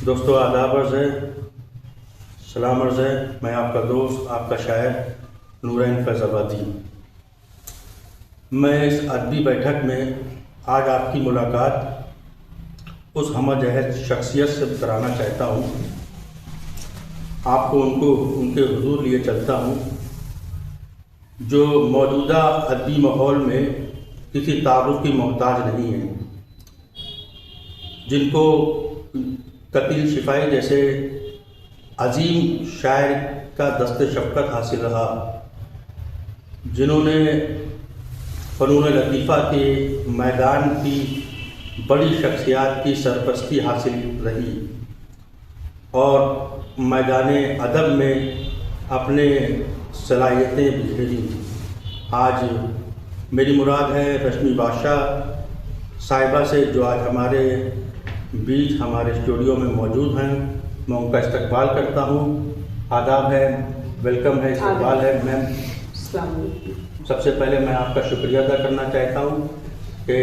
दोस्तों आदाब अर्ज़ है, सलाम अर्ज़ है। मैं आपका दोस्त, आपका शायर नूरैन फैज़ाबादी। मैं इस अदबी बैठक में आज आपकी मुलाकात उस हमजहर शख्सियत से कराना चाहता हूँ। आपको उनके हुज़ूर लिए चलता हूँ जो मौजूदा अदबी माहौल में किसी तारुफ़ की मोहताज नहीं है, जिनको कतील शिफाई जैसे अजीम शायर का दस्ते शफ़क़त हासिल रहा, जिन्होंने फ़नून लतीफ़ा के मैदान की बड़ी शख्सियात की सरपरस्ती हासिल रही और मैदान अदब में अपने सलाहियतें बिखेरी। आज मेरी मुराद है रश्मि बादशाह साहिबा से, जो आज हमारे बीच हमारे स्टूडियो में मौजूद हैं। मैं उनका इस्तकबाल करता हूँ। आदाब है, वेलकम है, इस्तकबाल है मैम। सबसे पहले मैं आपका शुक्रिया अदा करना चाहता हूँ कि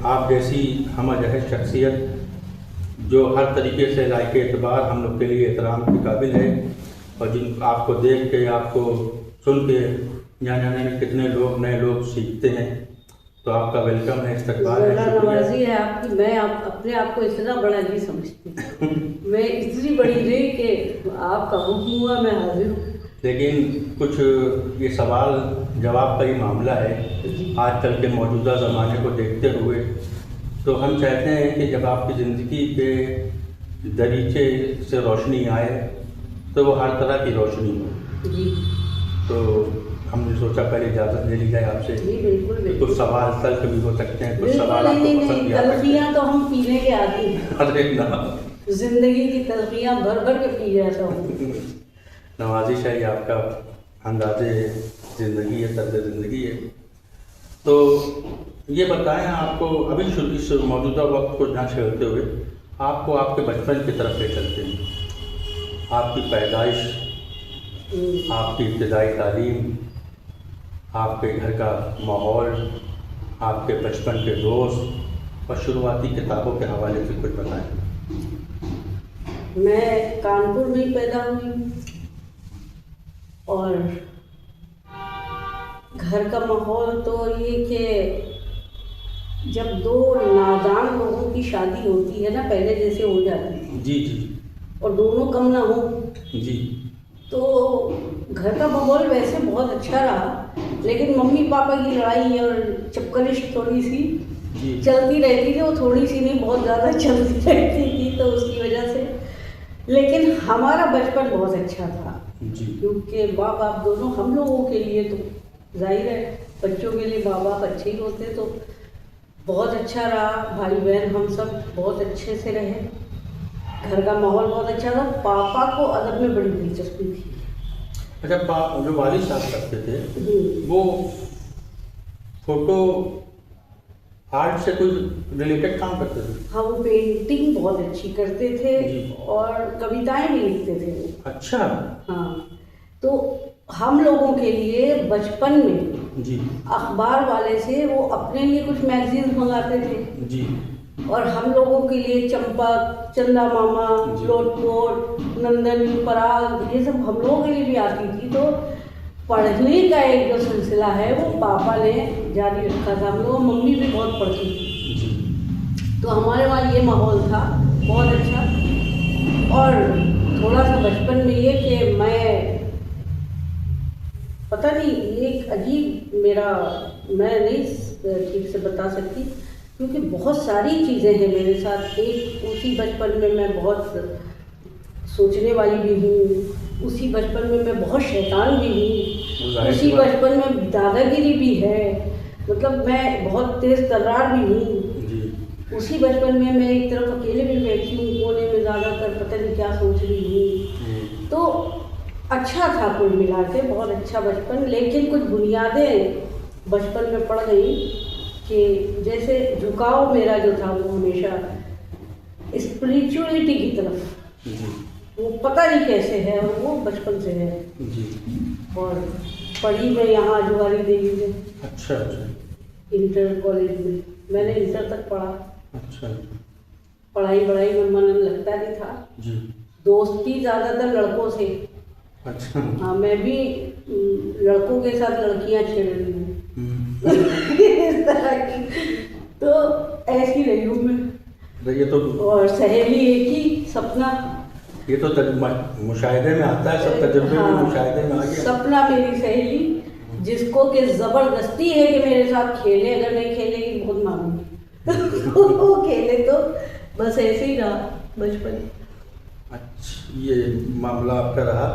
आप जैसी हमजहर शख्सियत जो हर तरीके से लायक एतबार हम लोग के लिए एहतराम के काबिल है, और जिन आपको देख के, आपको सुन के जाने कितने लोग नए लोग सीखते हैं, तो आपका वेलकम है, इस्तकबाल है, नवाजी है आपकी। मैं अपने आप को इतना बड़ा नहीं समझती। मैं इतनी बड़ी नहीं कि आपका हुक्म हुआ मैं हाजिर हूँ। लेकिन कुछ ये सवाल जवाब का ही मामला है। आजकल के मौजूदा ज़माने को देखते हुए तो हम चाहते हैं कि जब आपकी ज़िंदगी के दरीचे से रोशनी आए तो वो हर तरह की रोशनी हो। जी। तो हमने सोचा पहले इजाज़त ले ली जाए आपसे। जी बिल्कुल बिल्कुल। कुछ सवाल तल्ख भी हो सकते हैं, कुछ सवाल आपको पसंद भी आ सकते हैं। तलखियाँ तो हम पीने के आती हैं। अरे ना, जिंदगी की तलखियाँ भर भर के पी जाता हूँ। नवाजिश है, ये आपका अंदाज़े ज़िंदगी है, तर्ज़ ज़िंदगी है। तो ये बताएं, आपको अभी इस मौजूदा वक्त को ना छेड़ते हुए आपको आपके बचपन की तरफ ले चलते हैं। आपकी पैदाइश, आपकी इब्तिदाई तालीम, आपके घर का माहौल, आपके बचपन के दोस्त और शुरुआती किताबों के हवाले से कुछ बताएं। मैं कानपुर में ही पैदा हुई और घर का माहौल तो ये कि जब दो नादान लोगों की शादी होती है ना, पहले जैसे हो जाती है जी जी, और दोनों कम ना हो जी, तो घर का माहौल वैसे बहुत अच्छा रहा, लेकिन मम्मी पापा की लड़ाई और चपकलिश थोड़ी सी चलती रहती थी। वो थोड़ी सी नहीं, बहुत ज़्यादा चलती रहती थी, तो उसकी वजह से। लेकिन हमारा बचपन बहुत अच्छा था जी, क्योंकि माँ बाप दोनों, हम लोगों के लिए तो जाहिर है बच्चों के लिए माँ बाप अच्छे ही होते, तो बहुत अच्छा रहा। भाई बहन हम सब बहुत अच्छे से रहे, घर का माहौल बहुत अच्छा था। पापा को अदब में बड़ी दिलचस्पी थी। अच्छा, जो वालिद साहब करते थे वो फोटो आर्ट से कोई रिलेटेड काम करते थे? हाँ, वो पेंटिंग बहुत अच्छी करते थे और कविताएं भी लिखते थे वो। अच्छा। हाँ, तो हम लोगों के लिए बचपन में जी, अखबार वाले से वो अपने लिए कुछ मैगजीन मंगाते थे जी, और हम लोगों के लिए चंपक, चंदा मामा, लोटपोट, नंदनी, पराग, ये सब हम लोगों के लिए भी आती थी। तो पढ़ने का एक जो सिलसिला है वो पापा ने जारी रखा था। हम लोग, मम्मी भी बहुत पढ़ती थी, जी, तो हमारे वहाँ ये माहौल था बहुत अच्छा। और थोड़ा सा बचपन में ये कि मैं पता नहीं, एक अजीब मेरा, मैं नहीं ठीक से बता सकती क्योंकि बहुत सारी चीज़ें हैं मेरे साथ। एक, उसी बचपन में मैं बहुत सोचने वाली भी हूँ, उसी बचपन में मैं बहुत शैतान भी हूँ, उसी बचपन में दादागिरी भी है, मतलब मैं बहुत तेज़ तर्रार भी हूँ। उसी बचपन में मैं एक तरफ अकेले भी बैठी हूँ कोने में, ज़्यादातर पता नहीं क्या सोच रही हूँ। तो अच्छा था कुल मिला के, बहुत अच्छा बचपन। लेकिन कुछ बुनियादें बचपन में पड़ गई कि जैसे झुकाव मेरा जो था वो हमेशा स्पिरिचुअलिटी की तरफ, वो पता नहीं कैसे है, और वो बचपन से है। और पढ़ी मैं यहाँ जुआरी देवी में। अच्छा अच्छा, इंटर कॉलेज में मैंने इंटर तक पढ़ा। अच्छा, पढ़ाई में मन लगता नहीं था। था। जी। दोस्ती ज़्यादातर लड़कों से। अच्छा। हाँ, मैं भी लड़कों के साथ लड़कियां छेड़ रही हूँ इस तरह की। तो ऐसी रही हूँ मैं। तो ये तो और सहेली एक ही, सपना। ये तो मुशाहिदे में आता है, सब तजुर्बे में मुशाहिदे में आ गया। सपना मेरी सहेली, जिसको कि ज़बरदस्ती है कि मेरे साथ खेले, अगर नहीं खेलेगी बहुत मारूंगी वो खेले तो बस ऐसे ही रहा बचपन। अच्छा, ये मामला आपका रहा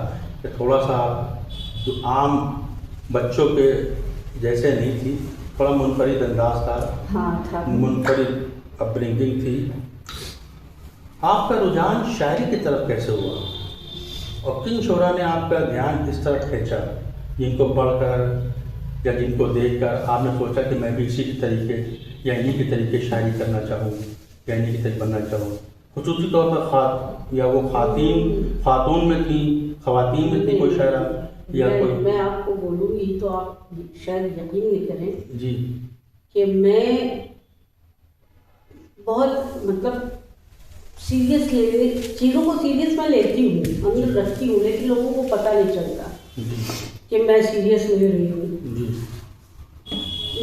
कि थोड़ा सा जो आम बच्चों के जैसे नहीं थी, थोड़ा मुनफरिद अंदाज था। हाँ था। मुनफरिद अपब्रिंगिंग थी। आपका रुझान शायरी की तरफ कैसे हुआ और किन शोरा ने आपका ध्यान इस तरफ खींचा, जिनको पढ़कर या जिनको देखकर आपने सोचा कि मैं भी इसी के तरीके या इन्हीं के तरीके शायरी करना चाहूँ या इन्हीं की तरह बनना चाहूँ? खुसूसी तौर पर या वो खातून में थी, ख़वातीन में थी कोई शायरा या कोई? मैं आपको बोलूँगी तो आप शायद यकीन नहीं करें जी कि मैं बहुत मतलब सीरियस ले चीज़ों को सीरियस में लेती हूँ, अंदर रखती हूँ, लेकिन लोगों को पता नहीं चलता कि मैं सीरियस ले रही हूँ।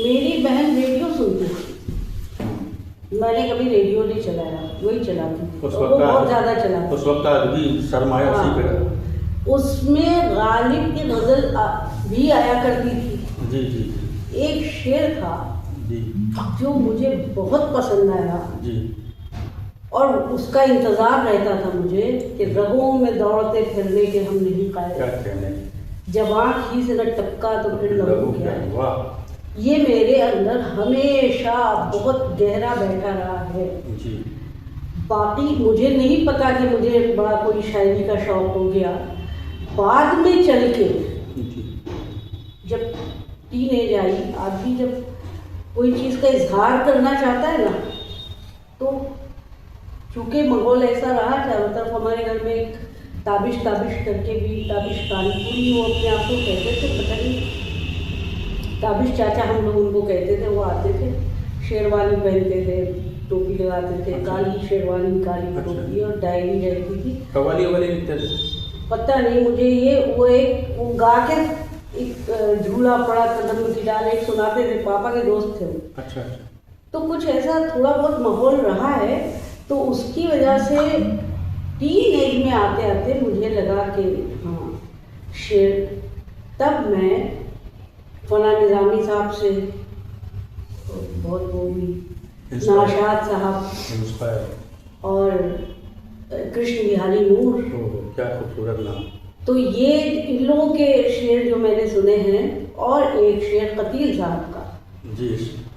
मेरी बहन रेडियो सुनती थी, मैंने कभी रेडियो नहीं चलाया, वही चलाती थी, उस वो वक्त बहुत ज़्यादा चलाती। उस वक्त अरबी सरमाया उसी पे। उसमें गालिब की गज़ल भी आया करती थी। जी जी। एक शेर था जी जो मुझे बहुत पसंद आया जी। और उसका इंतज़ार रहता था मुझे कि रगों में दौड़ते फिरने के हम नहीं क्या कायल, कहने? जब आँख ही से न टपका तो फिर लगू क्या। वाह। ये मेरे अंदर हमेशा बहुत गहरा बैठा रहा है। जी। बाकी मुझे नहीं पता कि मुझे बड़ा कोई शायरी का शौक़ हो गया। बाद में चल के जब टीनेज आई, आदमी जब कोई चीज़ का इजहार करना चाहता है ना, तो चूँकि माहौल ऐसा रहा चारों तरफ, हमारे घर में एक ताबिश करके भी ताबिश कानपुरी वो अपने आप को कहते थे, पता नहीं ताबिश चाचा हम लोग उनको कहते थे। वो आते थे, शेरवानी पहनते थे, टोपी लगाते थे, काली शेरवानी काली टोपी और डायरी रहती थी। कव्वाली लिखते थे? पता नहीं मुझे, ये वो गा के एक झूला पड़ा कदम की डाल एक सुनाते थे, पापा के दोस्त थे वो। अच्छा। तो कुछ ऐसा थोड़ा बहुत माहौल रहा है, तो उसकी वजह से टीन एज में आते आते मुझे लगा कि हाँ शेर। तब मैं फना निज़ामी साहब से बहुत वो भी, नाशाद साहब और कृष्ण बिहारी नूर। क्या खूबसूरत नाम। तो ये इन लोगों के शेर जो मैंने सुने हैं, और एक शेर कतील साहब का जी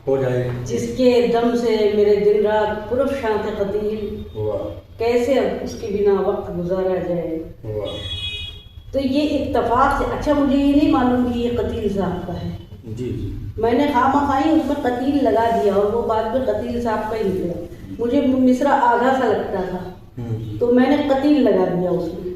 हो जाए, जिसके दम से मेरे दिन रात पुरफ शांत कतील, कैसे अब उसके बिना वक्त गुजारा जाए। तो ये इत्तफाक से, अच्छा मुझे ये नहीं मालूम कि ये कतील साहब का है। जी। मैंने खामखाई उसमें कतील लगा दिया और वो बाद में कतील साहब का ही निकला। मुझे मिसरा आधा सा लगता था, तो मैंने कतील लगा दिया उसमें,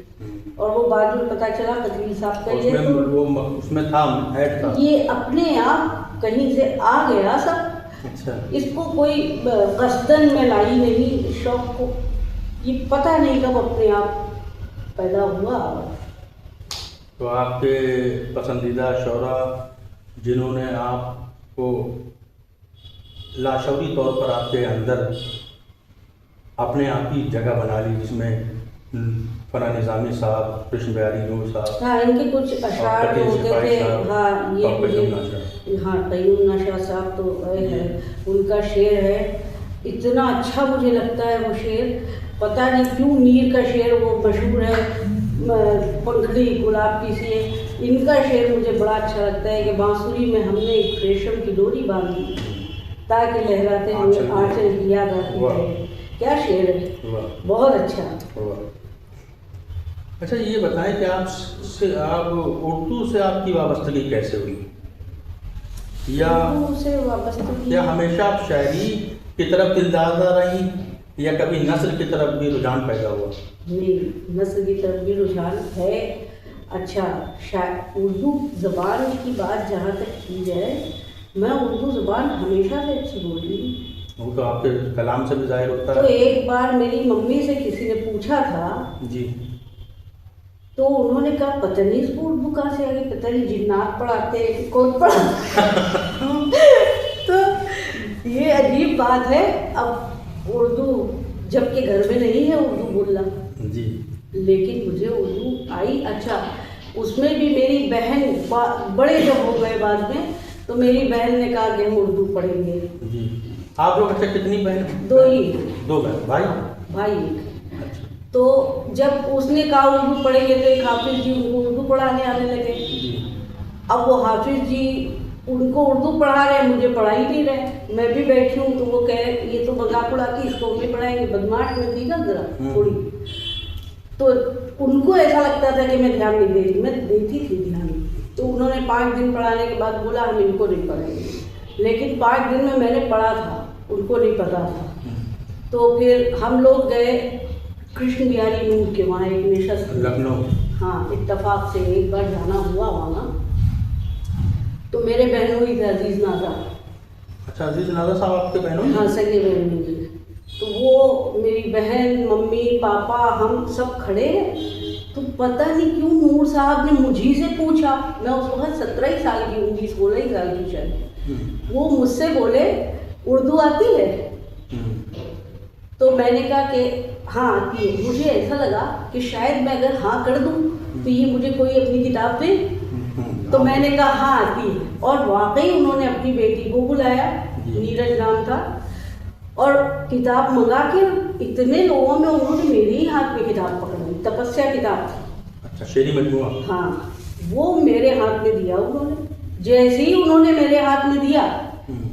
और वो बाद में पता चला कतील साहब का। ये तो उसमें था, ऐड था। ये अपने आप कहीं से आ गया सब। अच्छा। इसको कोई कस्दन में लाई नहीं, शौक को ये पता नहीं कब अपने आप पैदा हुआ। तो आपके पसंदीदा शौरा जिन्होंने आपको लाशौरी तौर पर आपके अंदर अपने आप की जगह बना ली, जिसमें फना निज़ामी साहब, कृष्ण बिहारी नूर साहब, हाँ इनके कुछ अशार होते थे। हाँ ये मुझे, हाँ कयूम नाशा साहब तो है, उनका शेर है, इतना अच्छा मुझे लगता है वो शेर। पता नहीं क्यों मीर का शेर वो मशहूर है, पंखड़ी गुलाब की सी। इनका शेर मुझे बड़ा अच्छा लगता है कि बांसुरी में हमने एक रेशम की डोरी बांधी ताकि लहराते हुए आंचल की याद आती है। क्या शेर है, बहुत अच्छा। अच्छा ये बताएं कि आप उर्दू से आपकी वाबस्तगी कैसे हुई, या उर्दू से वाबस्तगी या हमेशा आप शायरी की तरफ दिलदादा रही, या कभी नस्ल की तरफ भी रुझान पैदा हुआ? नहीं, नस्ल की तरफ भी रुझान है। अच्छा उर्दू ज़बान की बात जहाँ तक की जाए, मैं उर्दू ज़बान हमेशा से अच्छी बोली। वो तो आपके कलाम से भी जाहिर होता है। तो एक बार मेरी मम्मी से किसी ने पूछा पूछा था जी। तो उन्होंने कहा पता नहीं इसको उर्दू कहाँ से आ गई, पता नहीं जिन्नात पढ़ाते हैं कि कौन पढ़ाता तो ये अजीब बात है। अब उर्दू जबकि घर में नहीं है उर्दू बोलना जी, लेकिन मुझे उर्दू आई। अच्छा, उसमें भी मेरी बहन बड़े जब हो गए बाद में तो मेरी बहन ने कहा कि हम उर्दू पढ़ेंगे। जी। आप लोग अच्छा कितनी बहन? 2 ही। 2 बहन, भाई एक। अच्छा। तो जब उसने कहा उर्दू पढ़ेंगे तो एक हाफिज जी उनको उर्दू पढ़ाने आने लगे। जी। अब वो हाफिज जी उनको उर्दू पढ़ा रहे हैं, मुझे पढ़ा ही नहीं रहे। मैं भी बैठी हूँ तो वो कह ये तो मजाक उड़ाती, इसको हमें पढ़ाएंगे। बदमाश में थी ना जरा थोड़ी, तो उनको ऐसा लगता था कि मैं ध्यान नहीं दे रही, मैं देती थी ध्यान। तो उन्होंने 5 दिन पढ़ाने के बाद बोला हम इनको नहीं पढ़ाएंगे। लेकिन 5 दिन में मैंने पढ़ा था, उनको नहीं पता था। तो फिर हम लोग गए कृष्ण बिहारी नूर के वहाँ, एक निशस्त लखनऊ। हाँ, इत्तेफाक से एक बार जाना हुआ वहाँ। तो मेरे बहनोई थे अजीज़ नाजा। अच्छा, अजीज नाजा साहब आपके बहनों? हाँ, सगे बहनोई थे। तो वो मेरी बहन, मम्मी, पापा, हम सब खड़े हैं। तो पता नहीं क्यों नूर साहब ने मुझी से पूछा, मैं उस वक्त 17 ही साल की हूँ, 16 ही साल की शायद। वो मुझसे बोले उर्दू आती है? तो मैंने कहा कि हाँ आती है। मुझे ऐसा लगा कि शायद मैं अगर हाँ कर दूँ तो ये मुझे कोई अपनी किताब दे। तो मैंने कहा हाँ आती है। और वाकई उन्होंने अपनी बेटी को बुलाया, नीरज नाम था, और किताब मंगा के इतने लोगों में उन्होंने मेरे ही हाथ में किताब पकड़ाई। तपस्या किताब थी। अच्छा, शेरी मजमुआ। हाँ, वो मेरे हाथ में दिया उन्होंने। जैसे ही उन्होंने मेरे हाथ में दिया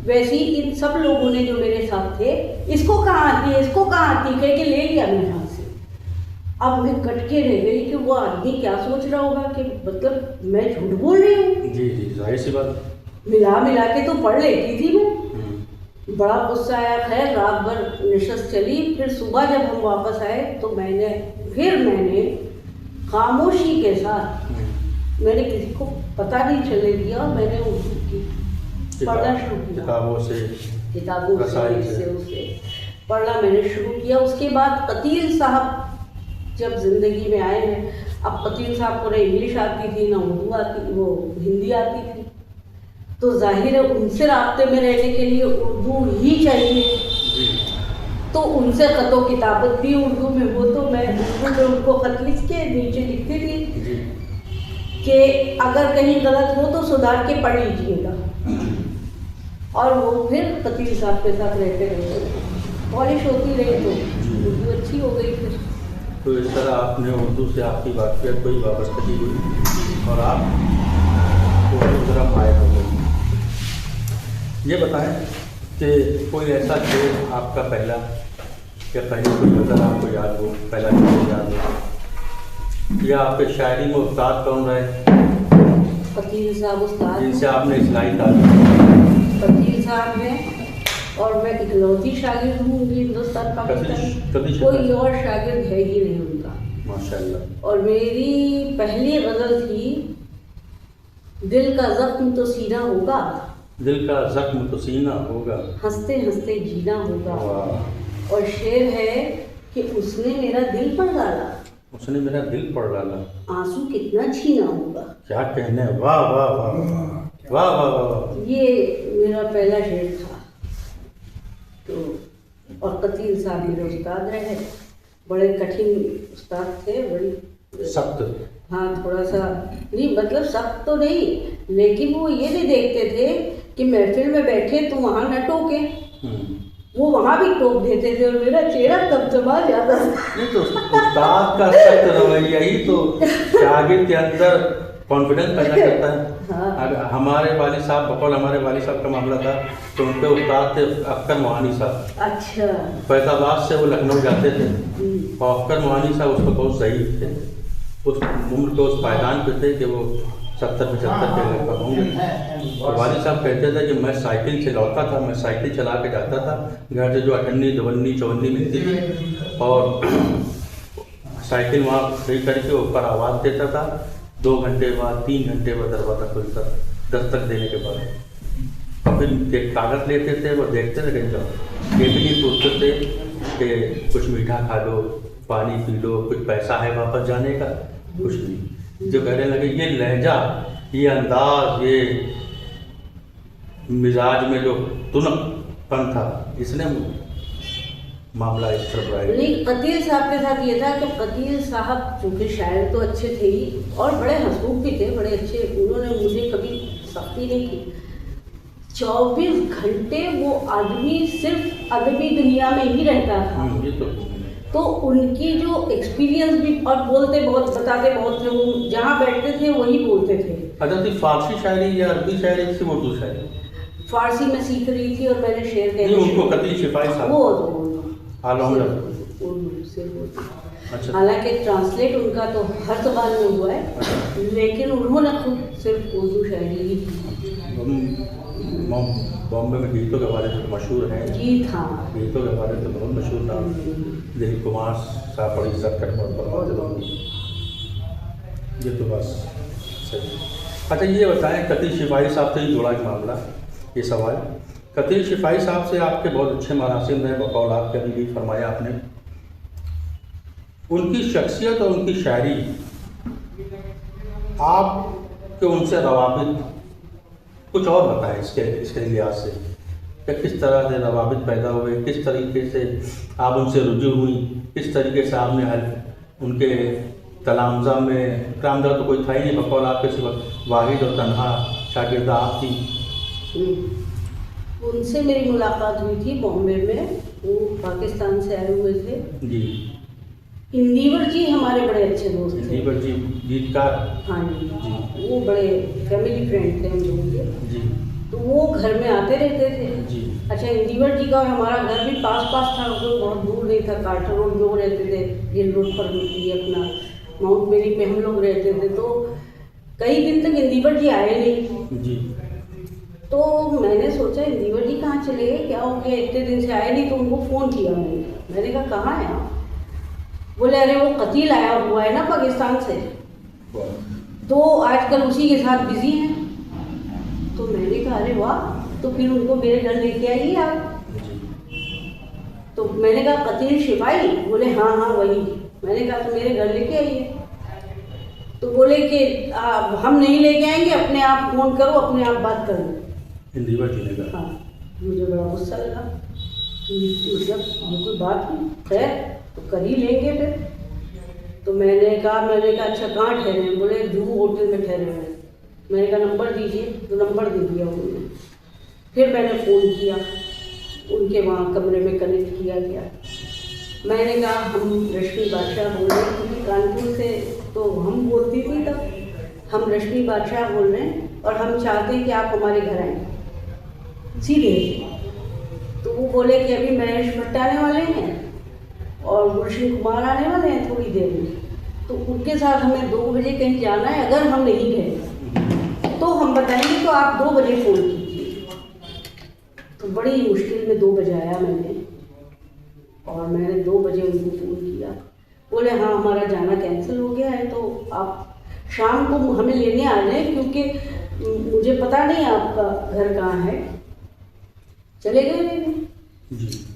वैसे ही इन सब लोगों ने जो मेरे साथ थे, इसको कहाँ आती है, इसको कहाँ आती है, कह के ले लिया मेरे हाथ से। अब मैं कट के रह गई कि वो आदमी क्या सोच रहा होगा कि मतलब मैं झूठ बोल रही हूँ। जी जी, जाहिर सी बात। मिला के तो पढ़ लेती थी मैं। बड़ा गुस्सा आया। खैर रात भर निशस्त चली। फिर सुबह जब हम वापस आए तो मैंने खामोशी के साथ, मैंने किसी को पता नहीं चलने दिया, मैंने उर्दू की पढ़ना शुरू किया। किताबों से उसे पढ़ना मैंने शुरू किया। उसके बाद कतील साहब जब ज़िंदगी में आए हैं, अब कतील साहब को ना इंग्लिश आती थी ना उर्दू आती, वो हिंदी आती थी। तो जाहिर है उनसे राब्ते में रहने के लिए उर्दू ही चाहिए। तो उनसे ख़तो किताबत भी उर्दू में हो, तो मैं उर्दू में उनको ख़त लिख के नीचे लिखती थी कि अगर कहीं गलत हो तो सुधार के पढ़ लीजिएगा। और वो फिर कतील साहब के साथ रहते पॉलिश होती रही तो उर्दू अच्छी हो गई फिर। तो इस तरह आपने उर्दू से आपकी वाक़ियत कोई वाबस्तगी हुई और आप उर्दू तरफ मायल हो गई। ये बताएं कि कोई ऐसा शेर आपका पहला या पहली कोई गज़ल आपको याद हो, पहला शेर याद हो, या आपके शायरी में उस्ताद कौन रहे? कतील साहब उस्ताद जिनसे आपने इस्लाही तालीम? कतील साहब हैं। और मैं इकलौती शागिर्द हूँ हिंदुस्तान पाकिस्तान, कोई और शागिर्द है ही नहीं उनका, माशाल्लाह। और मेरी पहली गज़ल थी दिल का ज़ख्म तो सीना होगा, दिल का ज़ख्म तो सीना होगा, हंसते हंसते जीना होगा। और शेर है कि उसने मेरा दिल पढ़ डाला, उसने मेरा दिल पढ़ डाला, आंसू कितना छीना होगा। क्या कहने, वाह वाह वाह वाह वाह वाह। ये मेरा पहला शेर था। तो और कतील साहब मेरे उस्ताद रहे, बड़े कठिन उस्ताद थे, बड़ी सख्त। हाँ, थोड़ा सा नहीं, मतलब सख्त तो नहीं, लेकिन वो ये भी देखते थे कि महफिल में बैठे तो वहाँ न टोके, वो वहाँ भी टोक देते थे और मेरा चेहरा दबदबा जाता था। नहीं तो उस्ताद का सख्त रवैया ही तो शागिर्द के अंदर कॉन्फिडेंस पैदा करता है। हाँ। अगर हमारे वाली साहब, बकौल हमारे वाली साहब का मामला था तो उनके उस्ताद थे अख्तर मोहानी साहब। अच्छा। फैजाबाद से वो लखनऊ जाते थे और अख्तर मोहानी साहब उसको बहुत सही थे, उस उम्र के उस पायदान पे थे कि वो 70-75 के लगभग होंगे। और वाली साहब कहते थे कि मैं साइकिल चलाता था, मैं साइकिल चला के जाता था घर से, जो 58, 52, 54 मिलती थी, और साइकिल वहाँ खड़ी करके ऊपर आवाज़ देता था। 2 घंटे बाद, 3 घंटे बाद दरवाज़ा खुलता, दस्तक देने के बाद। और फिर एक कागज़ लेते थे, वो देखते थे कहीं जाओ, ये भी नहीं पूछते थे कि कुछ मीठा खा लो पानी पी लो, कुछ पैसा है वापस जाने का, कुछ नहीं। जो कहने लगे ये लहजा, ये अंदाज, ये मिजाज में जो तुनकपन था, इसने मामला इस तरफ आया। नहीं, कतील साहब के साथ ये था कि कतील साहब चूँकि शायर तो अच्छे थे ही और बड़े हंसमुख भी थे, बड़े अच्छे। उन्होंने मुझे कभी सख्ती नहीं की। 24 घंटे वो आदमी सिर्फ अदबी दुनिया में ही रहता था। ये तो उनकी जो एक्सपीरियंस भी, और बोलते बहुत, बताते बहुत थे। वो जहाँ बैठते थे वही बोलते थे। अच्छा, थी फारसी शायरी या अरबी शायरी से उर्दू शायरी? फारसी में सीख रही थी और मैंने शेर नहीं, उनको कतील शिफाई साहब वो उर्दू से बोलती। अच्छा। हालांकि ट्रांसलेट उनका तो हर ज़बान में हुआ है, अच्छा। लेकिन उन्होंने खुद सिर्फ उर्दू शायरी ही की। बॉम्बे में गीतों के बारे में तो मशहूर हैं। गीत, हाँ, गीतों के बारे में तो बहुत मशहूर था। दिलीप कुमार साहब बड़ी इज्जत करते हैं। ये तो बस सही। अच्छा, ये बताएं, कतील शिफाई साहब से ही जुड़ा एक मामला, ये सवाल। कतील शिफाई साहब से आपके बहुत अच्छे मरासिम हैं, बकौल आपके अभी भी फरमाया आपने। उनकी शख्सियत और उनकी शायरी, आपके उनसे रवाबित कुछ और बताएं इसके लिहाज से, कि किस तरह से रवाबित पैदा हुए, किस तरीके से आप उनसे रुजू हुई, किस तरीके से आपने उनके तलामजा में, तलामजा तो कोई था ही नहीं बकौल आपके सिवा, वाहिद और तन्हा शागिर्दा आप थी। उनसे मेरी मुलाकात हुई थी बॉम्बे में। वो पाकिस्तान से आए हुए थे जी। इंदिवर जी हमारे बड़े अच्छे दोस्त थे। इंदिवर जी गीतकार? हाँ जी, जी। वो बड़े फैमिली फ्रेंड थे हम लोगों के। जी। तो वो घर में आते रहते थे। जी। अच्छा, इंदिवर जी का और हमारा घर भी पास था, कोई बहुत दूर नहीं था। कार्टर रोड में वो रहते थे, हिल रोड पर ये अपना माउंट मेरी पे हम लोग रहते थे। तो कई दिन तक इंदिवर जी आए नहीं जी। तो मैंने सोचा इंदिवर जी कहाँ चले गए, क्या हो गया, इतने दिन से आए नहीं। तो उनको फ़ोन किया मैंने कहा कहाँ है आप? बोले अरे वो कतील आया हुआ है ना पाकिस्तान से, तो आजकल उसी के साथ बिजी हैं। तो मैंने कहा अरे वाह, तो फिर उनको मेरे घर लेके आइए आप। तो मैंने कहा कतील शिफाई? बोले हाँ हाँ वही। मैंने कहा तो मेरे घर लेके आइए। तो बोले कि हम नहीं लेके आएंगे, अपने आप फ़ोन करो, अपने आप बात कर लो। इंदिवर जी ने कहा। हाँ, मुझे बड़ा गुस्सा लगा कि मतलब ये कोई बात नहीं, खैर तो कर ही लेंगे फिर। तो मैंने कहा अच्छा कहाँ ठहरे हैं? बोले जूहू होटल में ठहरे हुए हैं। मैंने कहा नंबर दीजिए, तो नंबर दे दिया उन्होंने। फिर मैंने फ़ोन किया, उनके वहाँ कमरे में कनेक्ट किया गया। मैंने कहा हम रश्मि बादशाह बोल रहे हैं, क्योंकि कानपुर से तो हम बोलती थी तब, हम रश्मि बादशाह बोल रहे हैं और हम चाहते हैं कि आप हमारे घर आएँ सीधे। तो वो बोले कि अभी महेश भट्ट आने वाले हैं और गुलशन कुमार आने वाले हैं थोड़ी देर में, तो उनके साथ हमें 2 बजे कहीं जाना है। अगर हम नहीं गए तो हम बताएंगे, तो आप 2 बजे फ़ोन कीजिए। तो बड़ी मुश्किल में 2 बजे आया मैंने, और मैंने 2 बजे उनको फ़ोन किया। बोले हाँ हमारा जाना कैंसिल हो गया है, तो आप शाम को हमें लेने आ जाए, क्योंकि मुझे पता नहीं आपका घर कहाँ है। चले गए लेने,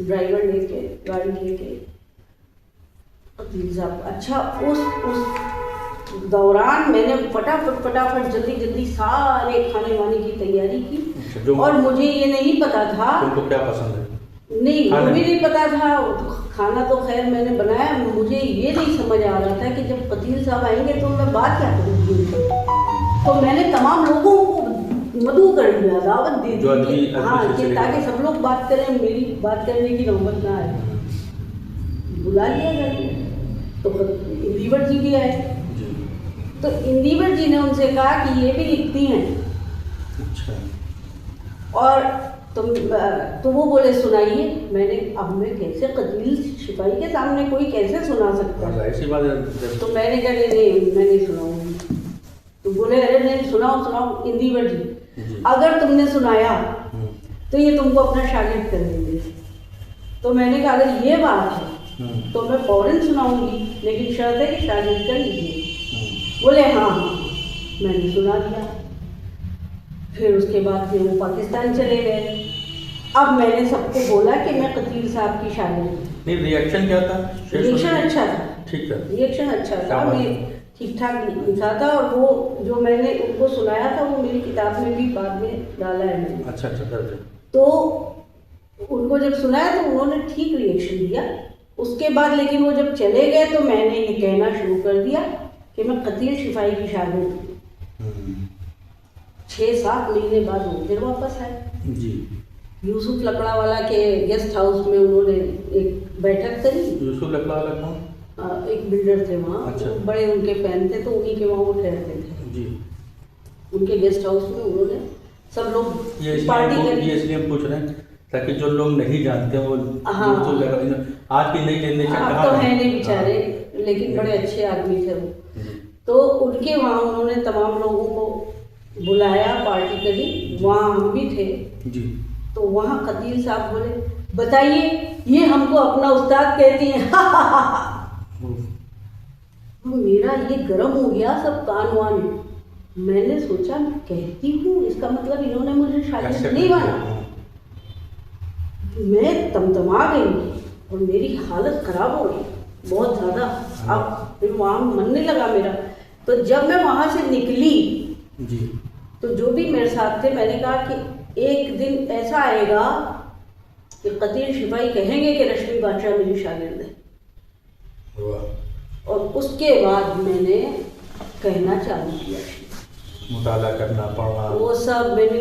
ड्राइवर लेके, गाड़ी लेके। अच्छा, उस दौरान मैंने फटाफट जल्दी सारे खाने वाने की तैयारी की। और मुझे ये नहीं पता था तुमको क्या पसंद है। नहीं, वो भी नहीं पता था। खाना तो खैर मैंने बनाया, मुझे ये नहीं समझ आ रहा था कि जब कतील साहब आएंगे तो मैं बात क्या करूँगी। तो मैंने तमाम लोगों को मधु कर दिया, दावत दे दी, हाँ, कि ताकि सब लोग बात करें, मेरी बात करने की नौबत ना आए। बुला लिया जाए, तो इंदिवर जी भी आए। तो इंदिवर जी ने उनसे कहा कि ये भी लिखती हैं। अच्छा। और तो वो बोले सुनाइए। मैंने अब मैं कैसे कतील शिफाई के सामने कोई कैसे सुना सकता है, ऐसी बात है। तो मैंने कहा नहीं मैं नहीं सुनाऊंगी। तो बोले अरे नहीं सुनाओ इंदिवर जी, अगर तुमने सुनाया तो ये तुमको अपना शागिर्द कर देंगे। तो मैंने कहा अगर ये बात है तो मैं फौरन सुनाऊंगी, लेकिन शर्त है कि शागिर्द कर लीजिए। बोले हाँ हाँ, मैंने सुना दिया। फिर उसके बाद फिर वो पाकिस्तान चले गए। अब मैंने सबको बोला कि मैं कतील साहब की शागिर्द हूँ। नहीं, रिएक्शन क्या था? रिएक्शन अच्छा था। ठीक था। रिएक्शन अच्छा था, शाबाश। मैं ठीक ठाक लिखा था, और वो जो मैंने उनको सुनाया था वो मेरी किताब में भी बाद में डाला है मैंने। अच्छा अच्छा कर दे। तो उनको जब सुनाया तो उन्होंने ठीक रिएक्शन दिया। उसके बाद लेकिन वो जब चले गए तो मैंने ये कहना शुरू कर दिया कि मैं कतील शिफाई की शागिर्द हूँ। 6-7 महीने बाद वो फिर वापस आए। जी। यूसुफ लकड़ावाला के गेस्ट हाउस में उन्होंने एक बैठक करी। यूसुफ लकड़ावाला कौन? एक बिल्डर थे वहाँ। अच्छा। बड़े उनके फैन थे, तो उन्हीं के वहाँ वो ठहरते थे। जी। उनके गेस्ट हाउस में उन्होंने सब लोग पार्टी करी। ये इसलिए हम पूछ रहे हैं ताकि जो लोग नहीं जानते वो हाँ। आज की नई जनरेशन अब तो है नहीं बेचारे, लेकिन बड़े अच्छे आदमी थे वो। तो उनके वहाँ उन्होंने तमाम लोगों को बुलाया, पार्टी करी, वहाँ हम भी थे। जी। तो वहाँ कतील साहब बोले, बताइए ये हमको अपना उस्ताद कहती हैं। तो मेरा ये गर्म हो गया सब कान वान। मैंने सोचा मैं कहती हूँ, इसका मतलब इन्होंने मुझे शागिर्द नहीं माना। मैं तमतमा गई और मेरी हालत खराब हो गई बहुत ज़्यादा। अब फिर वहाँ मन नहीं लगा मेरा। तो जब मैं वहाँ से निकली जी, तो जो भी मेरे साथ थे, मैंने कहा कि एक दिन ऐसा आएगा कि कतील शिपाही कहेंगे कि रश्मि बादशाह मेरी शागिर्द है। और उसके बाद मैंने कहना चालू किया, मुताला करना, पढ़ना, वो सब मैंने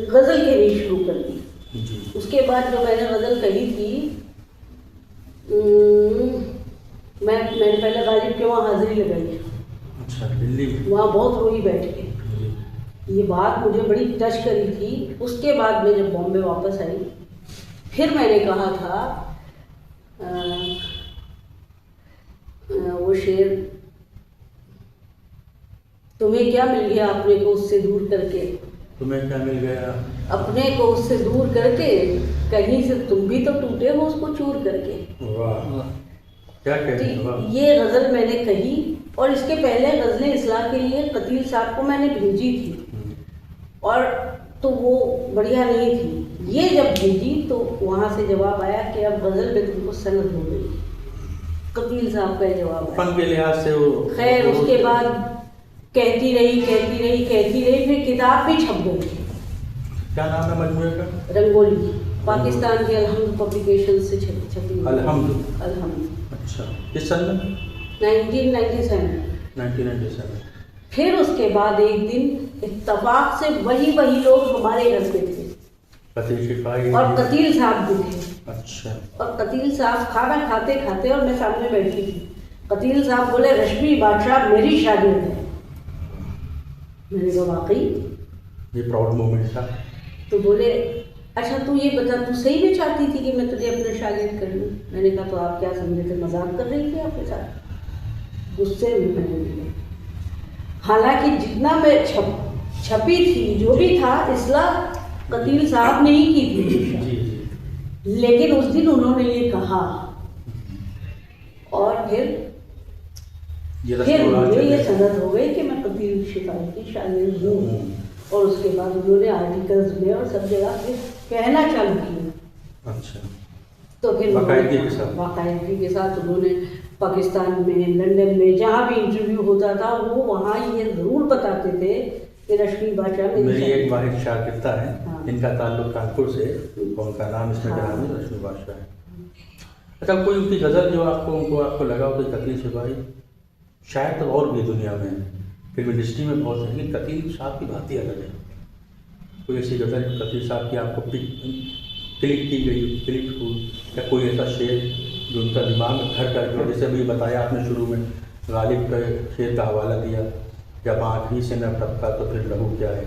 गज़ल कहनी शुरू कर दी। जी। उसके बाद जो मैंने गज़ल कही थी, मैंने पहले गालिब के वहाँ हाजिरी लगाई। अच्छा, दिल्ली में? वहाँ बहुत रोई बैठ के। ये बात मुझे बड़ी टच करी थी। उसके बाद मैं जब बॉम्बे वापस आई, फिर मैंने कहा था वो शेर, तुम्हें क्या मिल गया अपने को उससे दूर करके, तुम्हें क्या मिल गया अपने को उससे दूर करके, कहीं से तुम भी तो टूटे हो उसको चूर करके। वाह, क्या कहते हैं, वाह। ये गज़ल मैंने कही, और इसके पहले गज़लें इस्लाह के लिए कतील साहब को मैंने भेजी थी, और तो वो बढ़िया नहीं थी। ये जब भेजी तो वहाँ से जवाब आया कि अब गज़ल पे तुमको सनद हो गई। कतील साहब का जवाब आया। फन के लिहाज से वो खैर उसके बाद कहती रही, फिर किताब भी छप गई। क्या नाम है मजमूए का? रंगोली, पाकिस्तान के अलहम्द पब्लिकेशन से छपी। अलहम्द। अच्छा, किस सन में? 1997। 1997। फिर उसके बाद एक दिन इत्तफाक से वही लोग हमारे घर पे थे, कतील शिपाही और कतील साहब भी थे। अच्छा। और कतील साहब खाना खाते खाते, और मैं सामने बैठी थी, कतील साहब बोले, रश्मि बादशाह मेरी शागिर्द है। मैंने कहा वाकई? ये प्राउड मोमेंट था। तो बोले, अच्छा तू ये बता, तू सही में चाहती थी कि मैं तुझे अपना शागिर्द कर लूँ? मैंने कहा तो आप क्या समझे थे, मजाक कर रही थी आपके साथ? गुस्से में मैंने बोला, हालांकि जितना मैं छपी थी, जो भी था, इस्लाह कतील साहब ने ही की थी। जी। लेकिन उस दिन उन्होंने ये कहा, और फिर मुझे ये सनद हो गई कि मैं कतील शिपाही की शागिर्द हूँ। और उसके बाद उन्होंने आर्टिकल्स में और सब जगह पे कहना चालू किया। अच्छा। तो फिर बाकायदगी के साथ उन्होंने पाकिस्तान में, लंदन में, जहाँ भी इंटरव्यू होता था, वो वहाँ ये ज़रूर बताते थे कि रश्मि बादशाह मेरी एक वाहिद शागिर्दा है। हाँ। इनका ताल्लुक कानपुर से, उनका नाम इसमें ग्रामी रश्मि बादशाह है। अच्छा, कोई उनकी गज़ल जो आपको लगा हो कि कतील शिपाही, शायद तो और भी दुनिया में फिल्म इंडस्ट्री में बहुत है, लेकिन कतील साहब की बात ही अलग है। कोई ऐसी गज़ल कतील साहब की आपको क्लिक की गई, क्लिक हो, या कोई ऐसा शेर जो उनका दिमाग में घर कर गया? जैसे अभी बताया आपने शुरू में, गालिब का शेर का हवाला दिया, जब आँख ही से न टपका तो फिर लहू क्या है।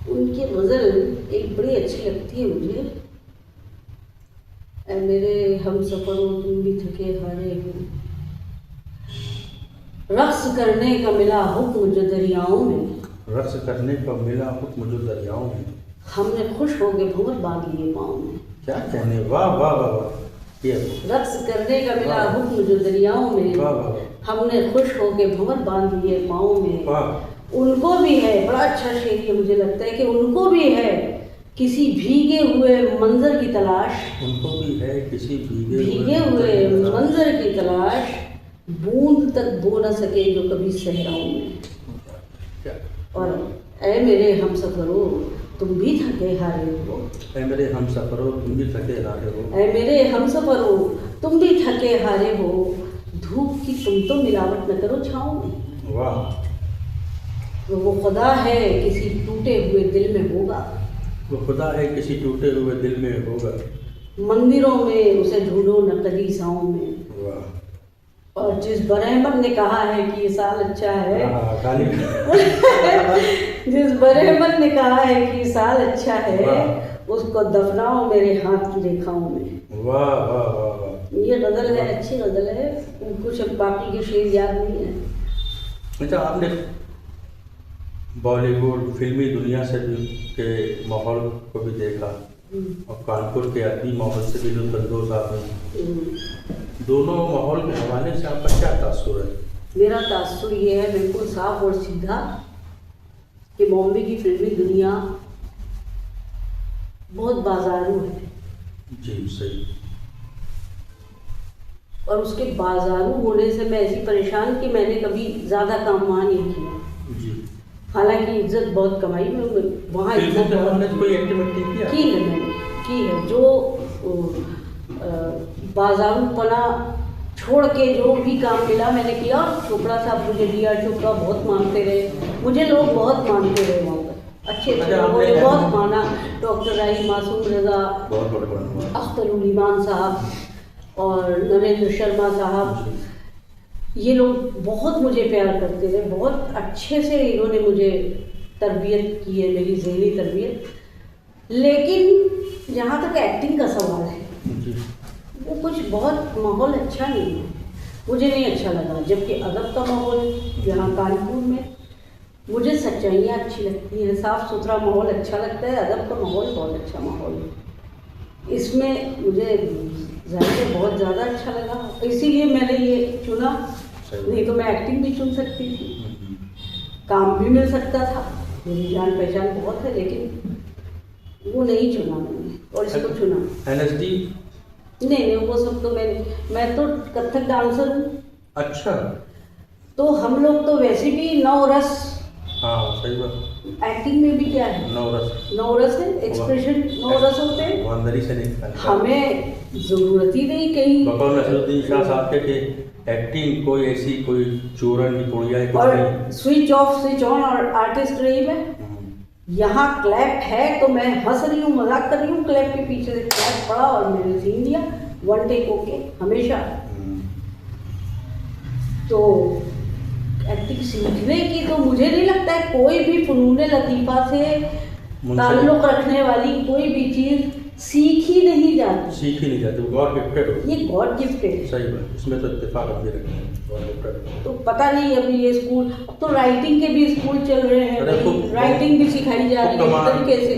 उनकी गज़ल एक बड़ी अच्छी लगती है मुझे। मेरे हम सफ़रों तुम भी थके हारे हो, रक्स करने का मिला हुक्म जो दरियाओं में, रक्स करने का मिला हुक्म जो दरियाओं में, हमने खुश हो गए भंवर बांध लिए पाँव में। क्या कहने, वाह वाह वाह वाह। ये रक्स करने का मिला हुक्म जो दरियाओं में, वाह वाह, हमने खुश हो गए भंवर बांध लिए पाँव में। वाह। उनको भी है, बड़ा अच्छा शेर ये मुझे लगता है कि उनको भी है किसी भीगे हुए मंजर की तलाश, उनको भी है किसी भीगे हुए मंजर की तलाश, बूंद तक बो न सके जो कभी सहराओं में। और ऐ मेरे हमसफरो तुम भी थके हारे हो, ऐ मेरे हमसफरो तुम भी थके हारे हो, ऐ मेरे हमसफरो तुम भी थके हारे हो, धूप की तुम तो मिलावट न करो छाँव में। वाह। तो वो खुदा है किसी टूटे हुए दिल में होगा, वो खुदा है किसी टूटे हुए दिल में होगा, मंदिरों में उसे ढूंढो न कलीसियाओं में। वाह। और जिस बरहमन ने कहा है कि ये साल अच्छा है, जिस बरहमन ने कहा है कि ये साल अच्छा है, उसको दफनाओ मेरे हाथ रेखाओं में। वाह वाह वाह वाह। ये गज़ल है, अच्छी गज़ल है, कुछ बाकी के शेर याद नहीं है। अच्छा, आपने बॉलीवुड फिल्मी दुनिया से भी के माहौल को भी देखा और कानपुर के अदबी माहौल से भी लुत्फ़अंदोज़ आप हैं। दोनों माहौल के हवाले से आपका क्या तासुर है? मेरा तासुर ये है बिल्कुल साफ और सीधा कि बॉम्बे की फिल्मी दुनिया बहुत बाजारू है। जी सही। और उसके बाजारू होने से मैं ऐसी परेशान कि मैंने कभी ज़्यादा काम वहाँ नहीं किया। जी। हालांकि इज्जत बहुत कमाई में वहाँ इज्जत कोई एक्टिविटी की है, मैंने की है। जो बाजारूपना छोड़ के जो भी काम मिला मैंने किया। चोपड़ा साहब मुझे दिया, चोपड़ा बहुत मानते रहे, मुझे लोग बहुत मानते रहे वहाँ पर, अच्छे लोगों ने बहुत माना। डॉक्टर राही, मासूम रजा, अख्तर उल ईमान साहब और नरेंद्र शर्मा साहब, ये लोग बहुत मुझे प्यार करते रहे, बहुत अच्छे से इन्होंने मुझे तरबियत की है, मेरी ज़हनी तरबियत। लेकिन जहाँ तक एक्टिंग का सवाल है, वो कुछ बहुत माहौल अच्छा नहीं है, मुझे नहीं अच्छा लगा। जबकि अदब का माहौल यहाँ कानपुर में मुझे सच्चाइयाँ अच्छी लगती हैं, साफ़ सुथरा माहौल अच्छा लगता है, अदब का माहौल बहुत अच्छा माहौल है। इसमें मुझे ज़ाहिर बहुत ज़्यादा अच्छा लगा, इसीलिए मैंने ये चुना। नहीं तो मैं एक्टिंग भी चुन सकती थी, काम भी मिल सकता था, मेरी जान पहचान बहुत है, लेकिन वो नहीं चुना मैंने और इसको चुना। LSD नहीं, वो सब तो मैं तो कथक डांसर हूँ। अच्छा। तो हम लोग तो वैसे भी नवरस। हाँ सही बात। एक्टिंग में भी क्या है, नवरस है, एक्सप्रेशन नवरस होते हैं। से नहीं, हमें ज़रूरत ही नहीं कहीं। बकौल नसरुद्दीन शाह साहब के एक्टिंग कोई ऐसी कोई चोरन की पुड़िया और स्विच ऑफ स्विच ऑन और आर्टिस्ट रही मैं। यहाँ क्लैप है तो मैं हंस रही हूँ, मजाक कर रही हूँ, क्लैप के पीछे से क्लैप पड़ा और मैंने सीन दिया, वन टेक ओके हमेशा। तो एक्टिंग सीखने की तो मुझे नहीं लगता है कोई भी फनून लतीफ़ा से ताल्लुक़ रखने वाली कोई भी चीज़ सीखी नहीं जाती, वो गॉड गिफ्टेड हो। ये गॉड गिफ्टेड। सही बात, इसमें तो इत्तेफाक हम भी रखते हैं, गॉड गिफ्टेड। तो पता नहीं अभी ये स्कूल, अब तो राइटिंग के भी स्कूल चल रहे हैं, राइटिंग भी सिखाई जा रही है, तरीके से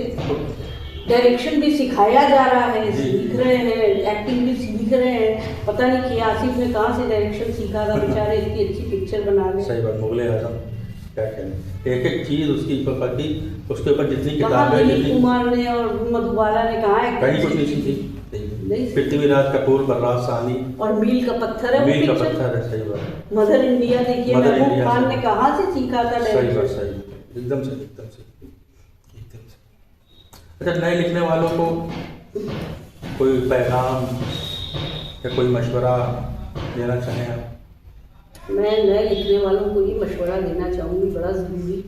डायरेक्शन भी सिखाया जा रहा है, सीख रहे हैं, एक्टिंग भी सीख रहे हैं। पता नहीं कि आसिफ ने कहाँ से डायरेक्शन सीखा था, बेचारे इतनी अच्छी पिक्चर बना रहे। सही बात, मुगले आजम क्या कहें, एक एक चीज़ उसकी प्रति, उसके ऊपर जितनी किताबें, दिलीप कुमार ने और मधुबाला ने कहा है कहीं कुछ नहीं सीखी। पृथ्वीराज कपूर, बलराज साहनी और मील का पत्थर है, मील का पत्थर है। सही बात। मदर इंडिया देखिए, महबूब खान ने कहाँ से सीखा था डायरेक्शन। सही बात, सही, एकदम से एकदम से। अच्छा, नए लिखने वालों को कोई पैगाम या कोई मशवरा देना चाहें आप? मैं नए लिखने वालों को ये मशवरा देना चाहूँगी, बड़ा ज़रूरी